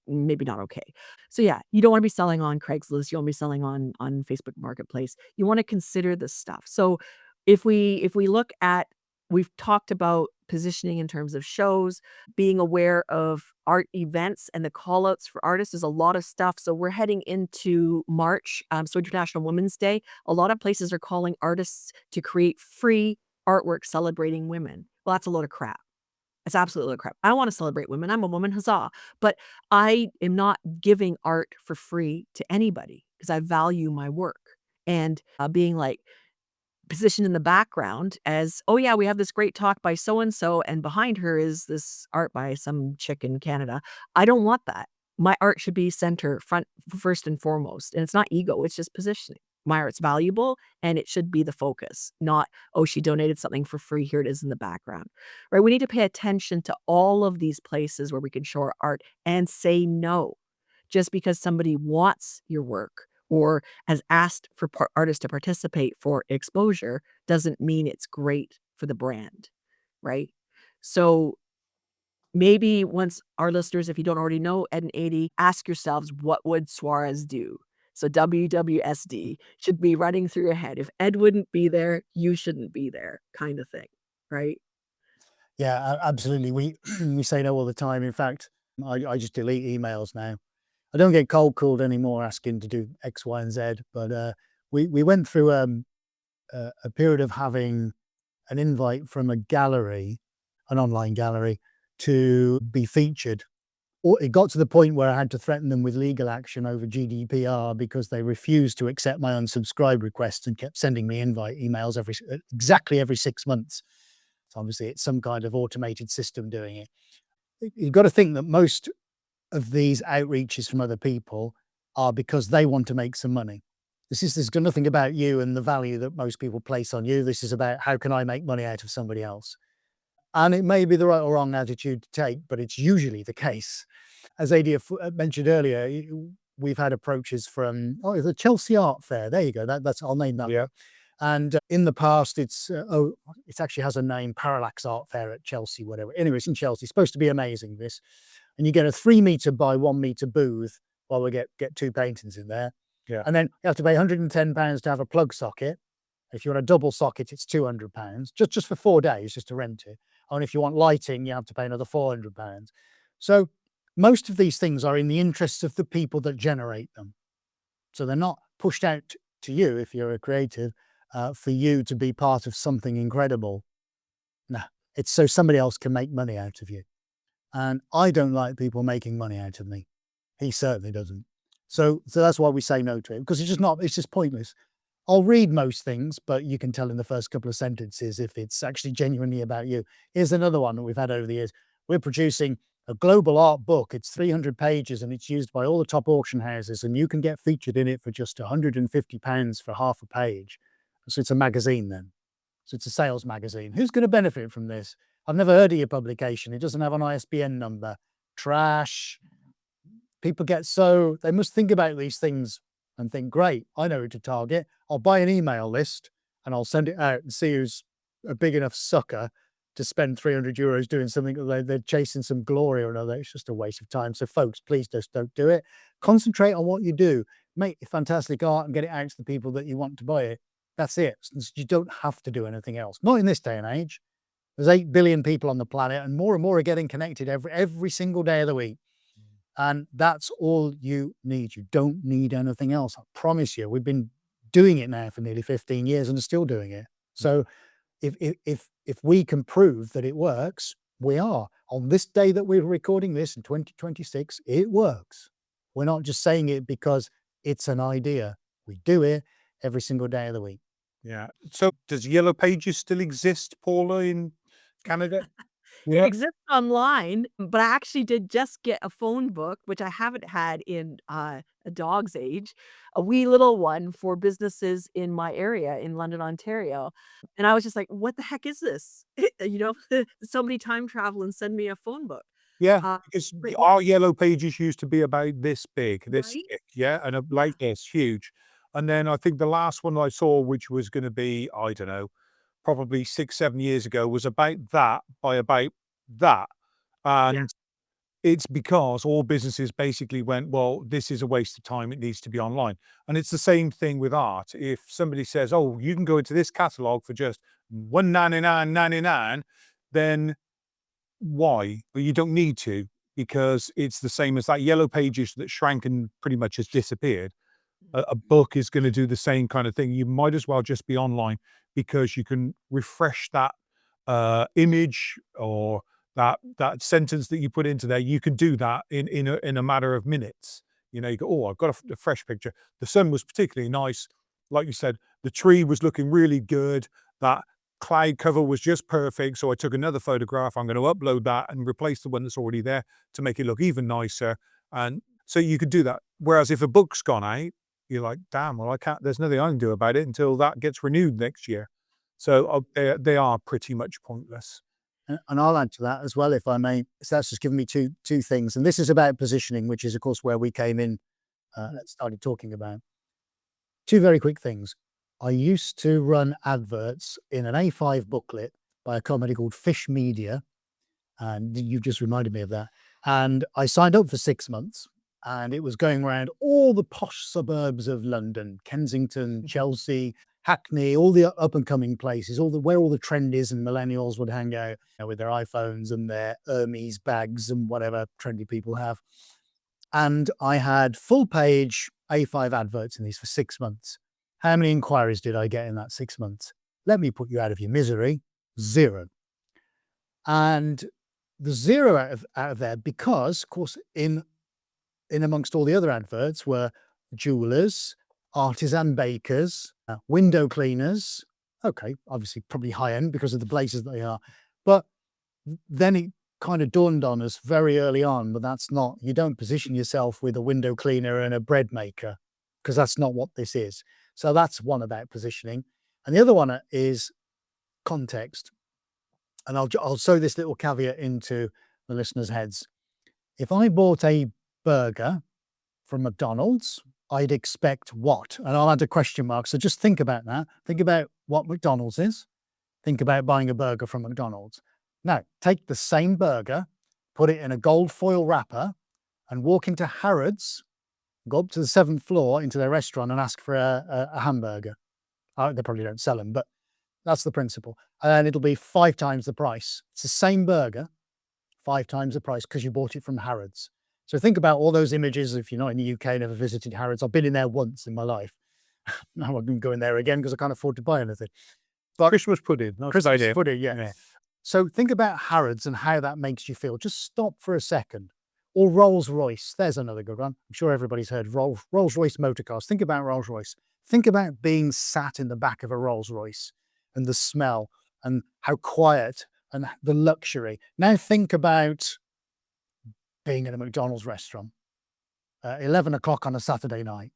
Maybe not okay. So, yeah, you don't wanna be selling on Craigslist, you wanna be selling on Facebook Marketplace. You wanna consider this stuff. So, if we look at, we've talked about positioning in terms of shows, being aware of art events and the call outs for artists. There's a lot of stuff. So we're heading into March, so International Women's Day. A lot of places are calling artists to create free artwork celebrating women. Well, that's a load of crap. It's absolutely crap. I wanna celebrate women, I'm a woman, huzzah, but I am not giving art for free to anybody because I value my work, and, being, like, positioned in the background as, "Oh, yeah, we have this great talk by so and so, and behind her is this art by some chick in Canada." I don't want that. My art should be center, front, first and foremost, and it's not ego, it's just positioning. My art's valuable, and it should be the focus, not, "Oh, she donated something for free, here it is in the background." Right? We need to pay attention to all of these places where we can show our art and say no. Just because somebody wants your work or has asked for artists to participate for exposure doesn't mean it's great for the brand, right? So maybe once our listeners, if you don't already know Ed and 80, ask yourselves, what would Suarez do? So WWSD should be running through your head. If Ed wouldn't be there, you shouldn't be there, kind of thing, right? Yeah, absolutely. We we say no all the time. In fact, I just delete emails now. I don't get cold called anymore asking to do X, Y, and Z. But we went through a period of having an invite from a gallery, an online gallery, to be featured. Or it got to the point where I had to threaten them with legal action over GDPR because they refused to accept my unsubscribe requests and kept sending me invite emails exactly every 6 months. So obviously, it's some kind of automated system doing it. You've got to think that most of these outreaches from other people are because they want to make some money. This got nothing about you and the value that most people place on you. This is about how can I make money out of somebody else? And it may be the right or wrong attitude to take, but it's usually the case. As ADF mentioned earlier, we've had approaches from the Chelsea Art Fair. There you go. That's I'll name that. Yeah. And in the past, it actually has a name, Parallax Art Fair at Chelsea, whatever. Anyway, it's in Chelsea. It's supposed to be amazing, this. And you get a 3 meter by 1 meter booth while we get 2 paintings in there. Yeah. And then you have to pay £110 to have a plug socket. If you want a double socket, it's £200, just for 4 days, just to rent it. And if you want lighting, you have to pay another £400. So most of these things are in the interests of the people that generate them. So they're not pushed out to you if you're a creative for you to be part of something incredible. No, it's so somebody else can make money out of you. And I don't like people making money out of me. He certainly doesn't. So that's why we say no to it, because it's just pointless. I'll read most things, but you can tell in the first couple of sentences if it's actually genuinely about you. Here's another one that we've had over the years. We're producing a global art book. It's 300 pages and it's used by all the top auction houses, and you can get featured in it for just £150 for half a page. So it's a magazine then. So it's a sales magazine. Who's going to benefit from this? I've never heard of your publication. It doesn't have an ISBN number. Trash. People they must think about these things and think, great, I know who to target. I'll buy an email list and I'll send it out and see who's a big enough sucker to spend €300 doing something that they're chasing some glory or another. It's just a waste of time. So folks, please just don't do it. Concentrate on what you do. Make fantastic art and get it out to the people that you want to buy it. That's it. You don't have to do anything else. Not in this day and age. There's 8 billion people on the planet and more are getting connected every single day of the week. And that's all you need. You don't need anything else. I promise you, we've been doing it now for nearly 15 years and are still doing it. So if we can prove that it works, we are. On this day that we're recording this in 2026, it works. We're not just saying it because it's an idea. We do it every single day of the week. Yeah. So does Yellow Pages still exist, Paula, in Canada? It Yeah. exists online, but I actually did just get a phone book, which I haven't had in, a dog's age, a wee little one for businesses in my area in London, Ontario, and I was just like, "What the heck is this?" You know, somebody time travel and send me a phone book. Yeah, Uh, because but our Yellow Pages used to be about this big, this right? thick, yeah, and like this, huge. And then I think the last one I saw, which was going to be, I don't know, probably 6, 7 years ago, was about that by about that. Yeah, And it's because all businesses basically went, well, this is a waste of time. It needs to be online. And it's the same thing with art. If somebody says, oh, you can go into this catalog for just 199.99, then why? But you don't need to, because it's the same as that Yellow Pages that shrank and pretty much has disappeared. A book is going to do the same kind of thing. You might as well just be online because you can refresh that image or that sentence that you put into there. You can do that in a matter of minutes. You know, you go, oh, I've got a fresh picture. The sun was particularly nice, like you said. The tree was looking really good. That cloud cover was just perfect. So I took another photograph. I'm going to upload that and replace the one that's already there to make it look even nicer. And so you could do that. Whereas if a book's gone out, you're like, damn, well, I can't, there's nothing I can do about it until that gets renewed next year. So they are pretty much pointless. And I'll add to that as well, if I may. So that's just given me two things. And this is about positioning, which is, of course, where we came in, started talking about. Two very quick things. I used to run adverts in an A5 booklet by a company called Fish Media. And you've just reminded me of that. And I signed up for 6 months and it was going around all the posh suburbs of London, Kensington, Chelsea, Hackney, all the up and coming places, where all the trendies and millennials would hang out, with their iPhones and their Hermes bags and whatever trendy people have. And I had full page A5 adverts in these for 6 months. How many inquiries did I get in that 6 months? Let me put you out of your misery. Zero. And the zero out of there because, of course, in amongst all the other adverts were jewelers, artisan bakers, window cleaners. Okay, obviously probably high end because of the places they are. But then it kind of dawned on us very early on, but that's not, you don't position yourself with a window cleaner and a bread maker because that's not what this is. So that's one about positioning. And the other one is context. And I'll sew this little caveat into the listeners' heads. If I bought a burger from McDonald's, I'd expect what? And I'll add a question mark. So just think about that. Think about what McDonald's is. Think about buying a burger from McDonald's. Now, take the same burger, put it in a gold foil wrapper, and walk into Harrods, go up to the 7th floor into their restaurant and ask for a hamburger. They probably don't sell them, but that's the principle. And it'll be 5 times the price. It's the same burger, 5 times the price because you bought it from Harrods. So think about all those images. If you're not in the UK, never visited Harrods. I've been in there once in my life. Now I'm going there again because I can't afford to buy anything. But Christmas pudding. That's a good Christmas idea. pudding, yeah. Yeah. So think about Harrods and how that makes you feel. Just stop for a second. Or Rolls-Royce. There's another good one. I'm sure everybody's heard Rolls-Royce motor cars. Think about Rolls-Royce. Think about being sat in the back of a Rolls-Royce and the smell and how quiet and the luxury. Now think about being in a McDonald's restaurant at 11 o'clock on a Saturday night.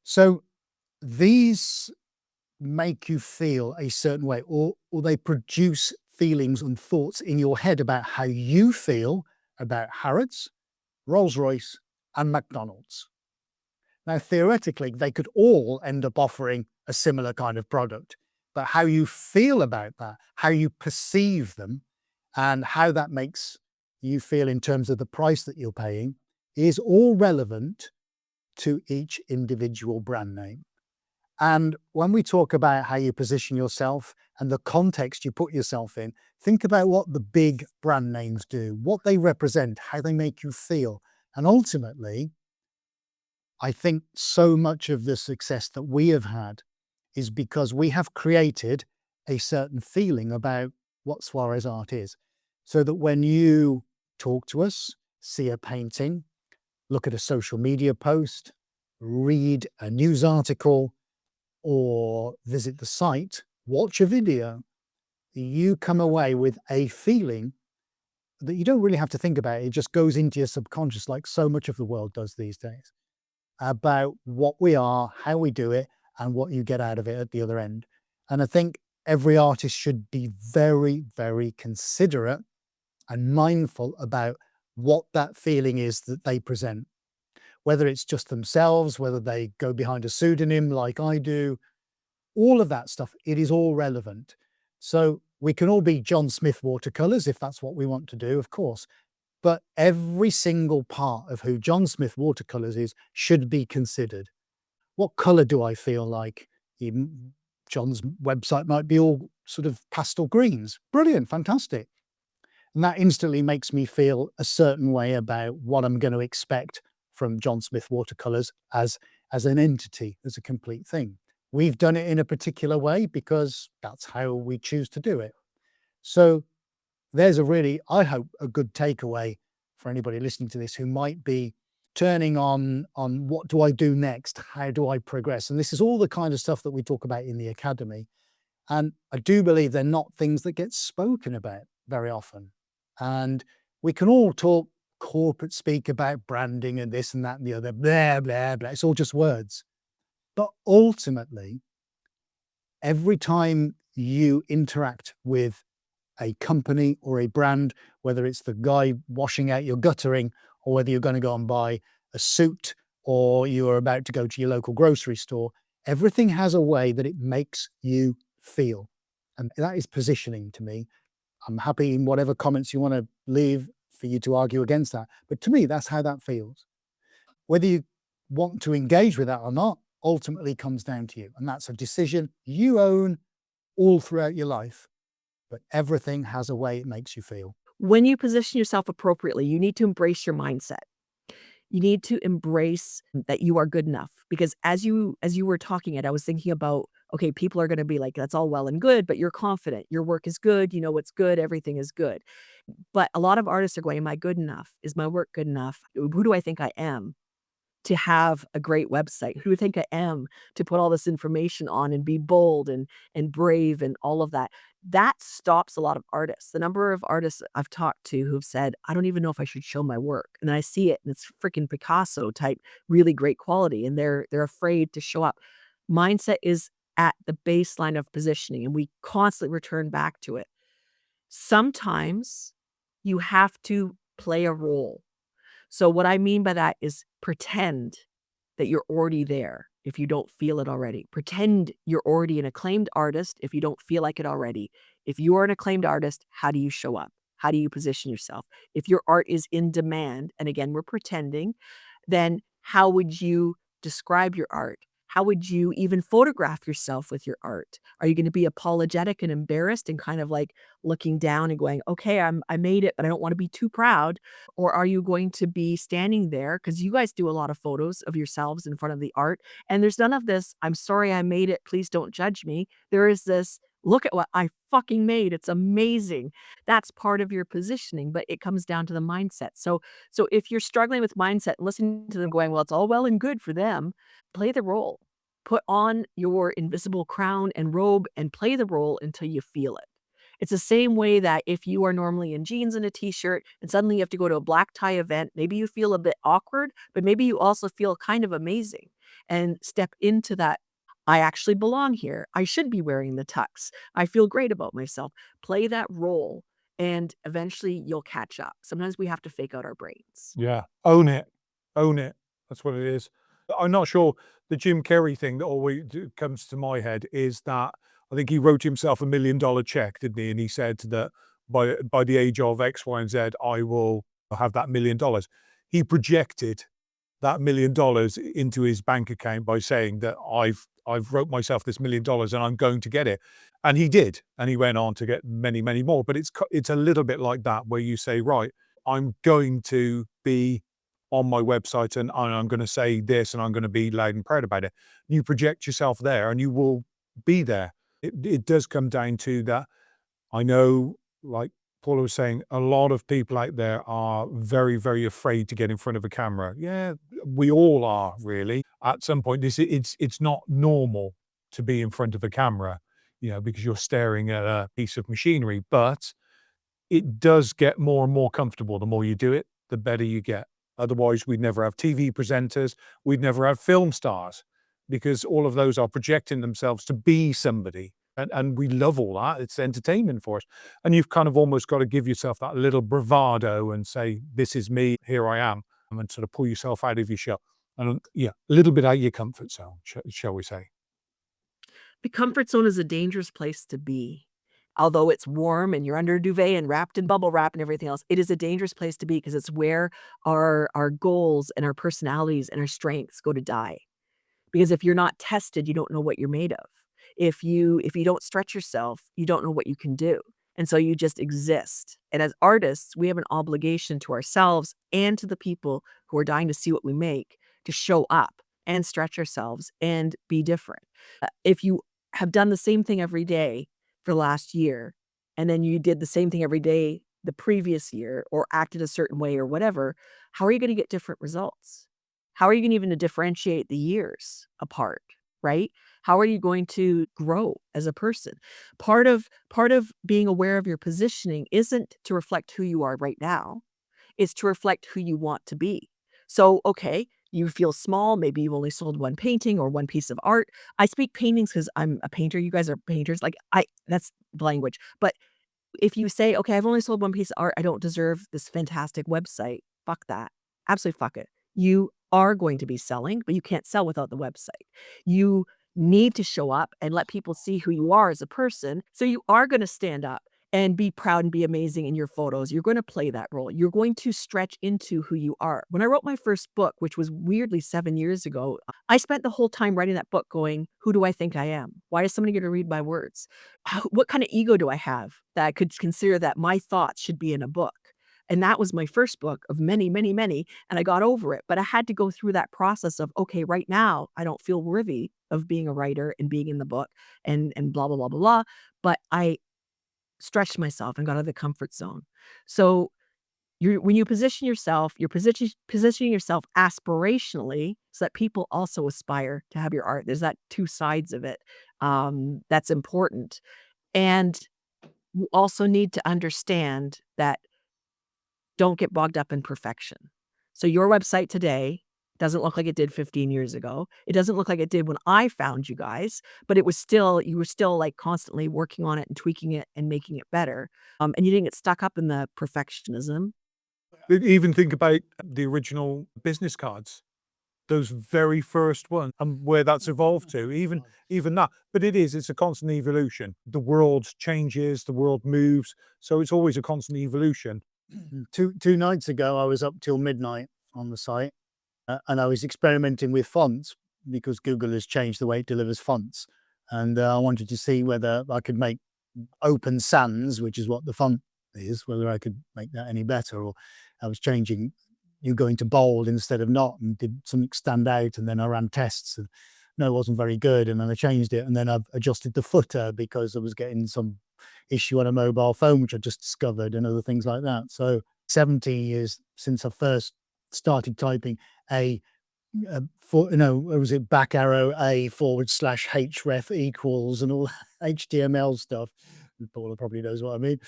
So these make you feel a certain way, or they produce feelings and thoughts in your head about how you feel about Harrods, Rolls-Royce, and McDonald's. Now, theoretically, they could all end up offering a similar kind of product, but how you feel about that, how you perceive them, and how that makes you feel in terms of the price that you're paying is all relevant to each individual brand name. And when we talk about how you position yourself and the context you put yourself in, think about what the big brand names do, what they represent, how they make you feel. And ultimately, I think so much of the success that we have had is because we have created a certain feeling about what Suarez art is. So that when you talk to us, see a painting, look at a social media post, read a news article, or visit the site, watch a video, you come away with a feeling that you don't really have to think about. It just goes into your subconscious like so much of the world does these days, about what we are, how we do it, and what you get out of it at the other end. And I think every artist should be very, very considerate and mindful about what that feeling is that they present. Whether it's just themselves, whether they go behind a pseudonym like I do, all of that stuff, it is all relevant. So we can all be John Smith watercolors if that's what we want to do, of course. But every single part of who John Smith watercolors is should be considered. What color do I feel like? Even John's website might be all sort of pastel greens. Brilliant, fantastic. And that instantly makes me feel a certain way about what I'm going to expect from John Smith watercolors as an entity, as a complete thing. We've done it in a particular way because that's how we choose to do it. So there's a really, I hope, a good takeaway for anybody listening to this who might be turning on what do I do next? How do I progress? And this is all the kind of stuff that we talk about in the academy. And I do believe they're not things that get spoken about very often. And we can all talk corporate speak about branding and this and that and the other, blah, blah, blah. It's all just words. But ultimately, every time you interact with a company or a brand, whether it's the guy washing out your guttering or whether you're going to go and buy a suit or you are about to go to your local grocery store, everything has a way that it makes you feel. And that is positioning to me. I'm happy in whatever comments you want to leave for you to argue against that. But to me, that's how that feels. Whether you want to engage with that or not ultimately comes down to you. And that's a decision you own all throughout your life. But everything has a way it makes you feel. When you position yourself appropriately, you need to embrace your mindset. You need to embrace that you are good enough because as you were talking it, I was thinking about Okay, people are gonna be like, "That's all well and good, but you're confident. Your work is good, you know what's good, everything is good." But a lot of artists are going, "Am I good enough? Is my work good enough? Who do I think I am to have a great website? Who do I think I am to put all this information on and be bold and brave and all of that?" That stops a lot of artists. The number of artists I've talked to who've said, "I don't even know if I should show my work." And then I see it and it's freaking Picasso type, really great quality, and they're afraid to show up. Mindset is at the baseline of positioning, and we constantly return back to it. Sometimes you have to play a role. So what I mean by that is pretend that you're already there if you don't feel it already. Pretend you're already an acclaimed artist if you don't feel like it already. If you are an acclaimed artist, how do you show up? How do you position yourself? If your art is in demand, and again, we're pretending, then how would you describe your art? How would you even photograph yourself with your art? Are you going to be apologetic and embarrassed and kind of like looking down and going, "Okay, I made it, but I don't want to be too proud"? Or are you going to be standing there because you guys do a lot of photos of yourselves in front of the art, and there's none of this, "I'm sorry I made it, please don't judge me." There is this, "Look at what I fucking made, it's amazing." That's part of your positioning, but it comes down to the mindset. So if you're struggling with mindset, listening to them going, "Well, it's all well and good for them," play the role. Put on your invisible crown and robe and play the role until you feel it. It's the same way that if you are normally in jeans and a t-shirt and suddenly you have to go to a black tie event, maybe you feel a bit awkward, but maybe you also feel kind of amazing and step into that. I actually belong here. I should be wearing the tux. I feel great about myself. Play that role and eventually you'll catch up. Sometimes we have to fake out our brains. Yeah. Own it. Own it. That's what it is. I'm not sure the Jim Carrey thing that always comes to my head is that I think he wrote himself $1 million check, didn't he? And he said that by the age of X, Y, and Z, I will have that $1 million. He projected that $1 million into his bank account by saying that I've wrote myself this $1 million and I'm going to get it. And he did. And he went on to get many, many more. But it's a little bit like that where you say, right, I'm going to be on my website and I'm going to say this and I'm going to be loud and proud about it. You project yourself there and you will be there. It does come down to that. I know, like Paula was saying, a lot of people out there are very, very afraid to get in front of a camera. Yeah, we all are really. At some point, it's not normal to be in front of a camera, because you're staring at a piece of machinery. But it does get more and more comfortable. The more you do it, the better you get. Otherwise, we'd never have TV presenters, we'd never have film stars, because all of those are projecting themselves to be somebody. And we love all that. It's entertainment for us. And you've kind of almost got to give yourself that little bravado and say, "This is me, here I am," and sort of pull yourself out of your shell. And yeah, a little bit out of your comfort zone, shall we say. The comfort zone is a dangerous place to be. Although it's warm and you're under a duvet and wrapped in bubble wrap and everything else, it is a dangerous place to be because it's where our goals and our personalities and our strengths go to die. Because if you're not tested, you don't know what you're made of. If you don't stretch yourself, you don't know what you can do. And so you just exist. And as artists, we have an obligation to ourselves and to the people who are dying to see what we make to show up and stretch ourselves and be different. If you have done the same thing every day for the last year, and then you did the same thing every day the previous year or acted a certain way or whatever, how are you going to get different results? How are you gonna even to differentiate the years apart, right? How are you going to grow as a person? Part of being aware of your positioning isn't to reflect who you are right now, it's to reflect who you want to be. So, okay, you feel small, maybe you've only sold one painting or one piece of art. I speak paintings because 'cause I'm a painter, you guys are painters, like, I that's the language, but if you say, "Okay, I've only sold one piece of art, I don't deserve this fantastic website," fuck that. Absolutely fuck it. You are going to be selling, but you can't sell without the website. You need to show up and let people see who you are as a person, so you are gonna stand up and be proud and be amazing in your photos. You're gonna play that role. You're going to stretch into who you are. When I wrote my first book, which was weirdly 7 years ago, I spent the whole time writing that book going, "Who do I think I am? Why is somebody gonna read my words? What kind of ego do I have that I could consider that my thoughts should be in a book?" And that was my first book of many, many, many, and I got over it, but I had to go through that process of, okay, right now, I don't feel worthy of being a writer and being in the book and blah, blah, blah, blah, blah, but I stretched myself and got out of the comfort zone. So when you position yourself, you're positioning yourself aspirationally so that people also aspire to have your art. There's that 2 sides of it, that's important. And you also need to understand that don't get bogged up in perfection. So your website today doesn't look like it did 15 years ago. It doesn't look like it did when I found you guys, but it was still you were still, like, constantly working on it and tweaking it and making it better, and you didn't get stuck up in the perfectionism. Even think about the original business cards, those very first ones, and where that's evolved to, even that. But it's a constant evolution. The world changes, the world moves, so it's always a constant evolution. Two nights ago, I was up till midnight on the site, and I was experimenting with fonts because Google has changed the way it delivers fonts, and I wanted to see whether I could make Open Sans, which is what the font is, whether I could make that any better. Or I was changing you go into bold instead of not, and did something stand out, and then I ran tests, and no, it wasn't very good, and then I changed it, and then I've adjusted the footer because I was getting some issue on a mobile phone, which I just discovered, and other things like that. So 17 years since I first started typing a for what was it, back arrow a forward slash href equals and all HTML stuff. Paula probably knows what I mean.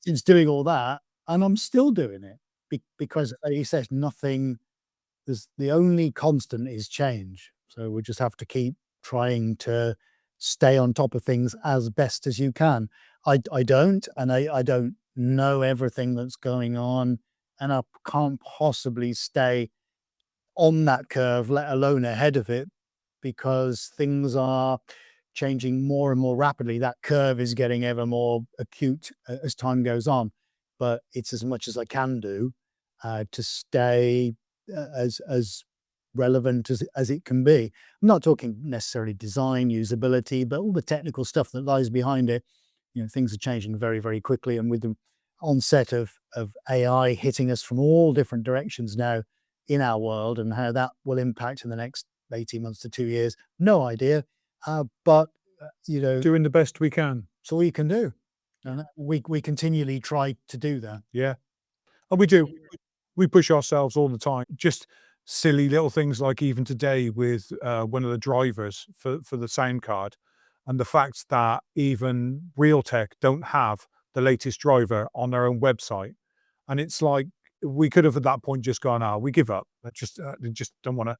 It's doing all that, and I'm still doing it because, like he says, nothing. There's the only constant is change. So we just have to keep trying to stay on top of things as best as you can. I don't, and I don't know everything that's going on, and I can't possibly stay on that curve, let alone ahead of it, because things are changing more and more rapidly. That curve is getting ever more acute as time goes on, but it's as much as I can do to stay as relevant as it can be. I'm not talking necessarily design, usability, but all the technical stuff that lies behind it. Things are changing very, very quickly, and with the onset of AI hitting us from all different directions now in our world, and how that will impact in the next 18 months to 2 years, no idea. But Doing the best we can. it's all you can do, and we continually try to do that. Yeah, and we do. We push ourselves all the time. Just silly little things like even today with one of the drivers for the sound card, and the fact that even Realtek don't have the latest driver on their own website, and it's like we could have at that point just gone, "Ah, we give up. I just don't want to."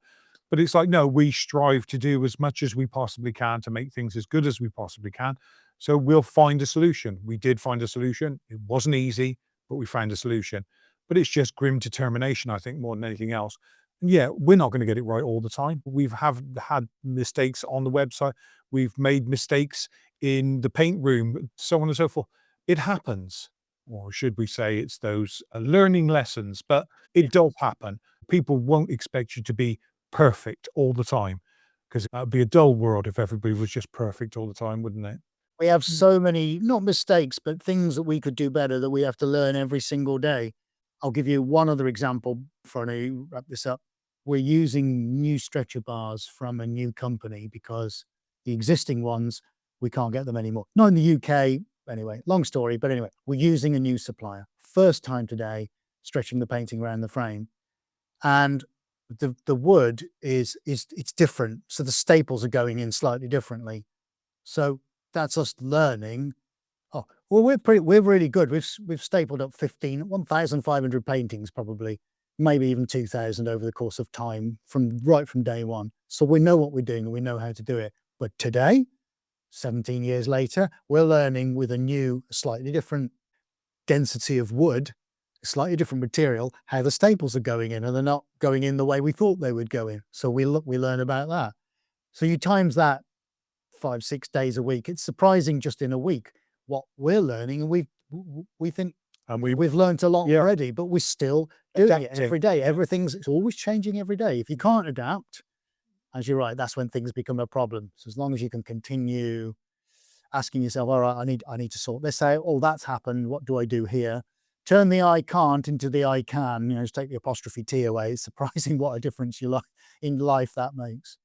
But it's like, no, we strive to do as much as we possibly can to make things as good as we possibly can. So we'll find a solution. We did find a solution. It wasn't easy, but we found a solution. But it's just grim determination, I think, more than anything else. And yeah, we're not going to get it right all the time. We've have had mistakes on the website. We've made mistakes in the paint room, so on and so forth. It happens. Or should we say it's those learning lessons, but it does happen. People won't expect you to be perfect all the time, because that'd be a dull world if everybody was just perfect all the time, wouldn't it? We have so many, not mistakes, but things that we could do better that we have to learn every single day. I'll give you one other example before I wrap this up. We're using new stretcher bars from a new company because the existing ones, we can't get them anymore. Not in the UK, anyway. Long story, but anyway, we're using a new supplier. First time today, stretching the painting around the frame, and the wood is it's different. So the staples are going in slightly differently. So that's us learning. Oh, well, we're really good. We've stapled up 1,500 paintings, probably, maybe even 2,000 over the course of time, right from day one. So we know what we're doing and we know how to do it. But today, 17 years later, we're learning with a new, slightly different density of wood, slightly different material, how the staples are going in, and they're not going in the way we thought they would go in. So we learn about that. So you times that 5, 6 days a week. It's surprising just in a week what we're learning, and we think And we've learned a lot Yeah. already, but we're still doing it Adapting. every day. It's always changing every day. If you can't adapt, as you're right, that's when things become a problem. So as long as you can continue asking yourself, all right, I need to sort this out. Oh, that's happened. What do I do here? turn the I can't into the I can, just take the apostrophe T away. It's surprising what a difference in life that makes.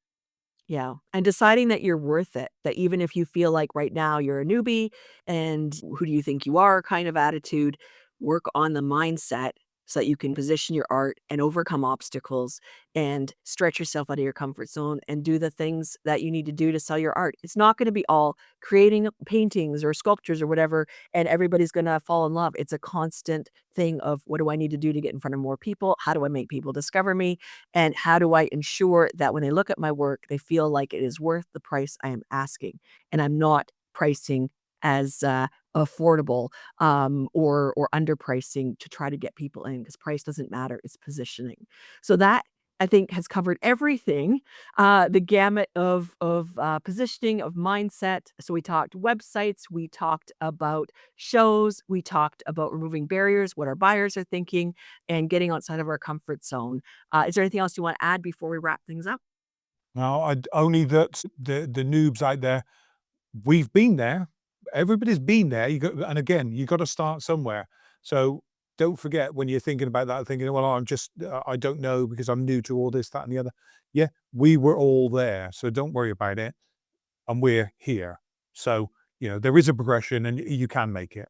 Yeah, and deciding that you're worth it, that even if you feel like right now you're a newbie and who do you think you are kind of attitude, work on the mindset so that you can position your art and overcome obstacles and stretch yourself out of your comfort zone and do the things that you need to do to sell your art. It's not going to be all creating paintings or sculptures or whatever, and everybody's going to fall in love. It's a constant thing of what do I need to do to get in front of more people? How do I make people discover me? And how do I ensure that when they look at my work, they feel like it is worth the price I am asking, and I'm not pricing as affordable or underpricing to try to get people in because price doesn't matter. It's positioning. So that I think has covered everything, the gamut of positioning, of mindset. So we talked websites, we talked about shows, we talked about removing barriers, what our buyers are thinking, and getting outside of our comfort zone. Is there anything else you want to add before we wrap things up? Now, only that the noobs out there, we've been there. Everybody's been there. And again, you got to start somewhere. So don't forget when you're thinking about that, thinking, well, I'm just, I don't know because I'm new to all this, that, and the other. Yeah, we were all there. So don't worry about it. And we're here. So, there is a progression and you can make it.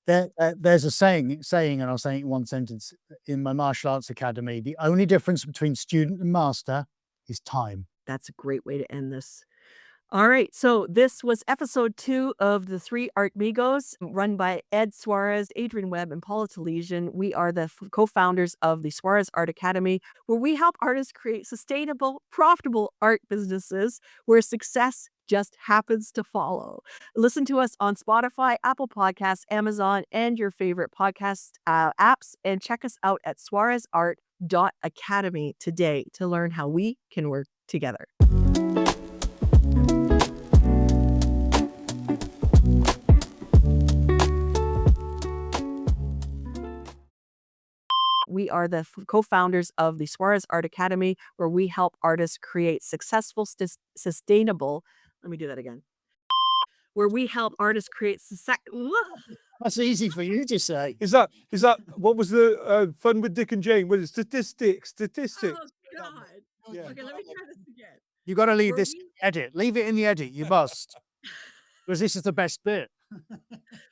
There's a saying, and I'll say it in one sentence. In my martial arts academy, the only difference between student and master is time. That's a great way to end this. All right, so this was episode 2 of the Three Artmigos, run by Ed Suarez, Adrian Webb, and Paula Talesian. We are the co-founders of the Suarez Art Academy, where we help artists create sustainable, profitable art businesses where success just happens to follow. Listen to us on Spotify, Apple Podcasts, Amazon, and your favorite podcast apps, and check us out at suarezart.academy today to learn how we can work together. We are the co-founders of the Suarez Art Academy, where we help artists create successful, sustainable. Let me do that again. Where we help artists create That's easy for you to say. Is that what was the fun with Dick and Jane? Was it statistics? Oh God. Yeah. Okay, let me try this again. You got to leave Where this in we the edit. Leave it in the edit. You must, because this is the best bit.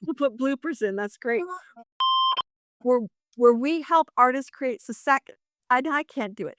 we'll put bloopers in. That's great. Where where we help artists create I can't do it.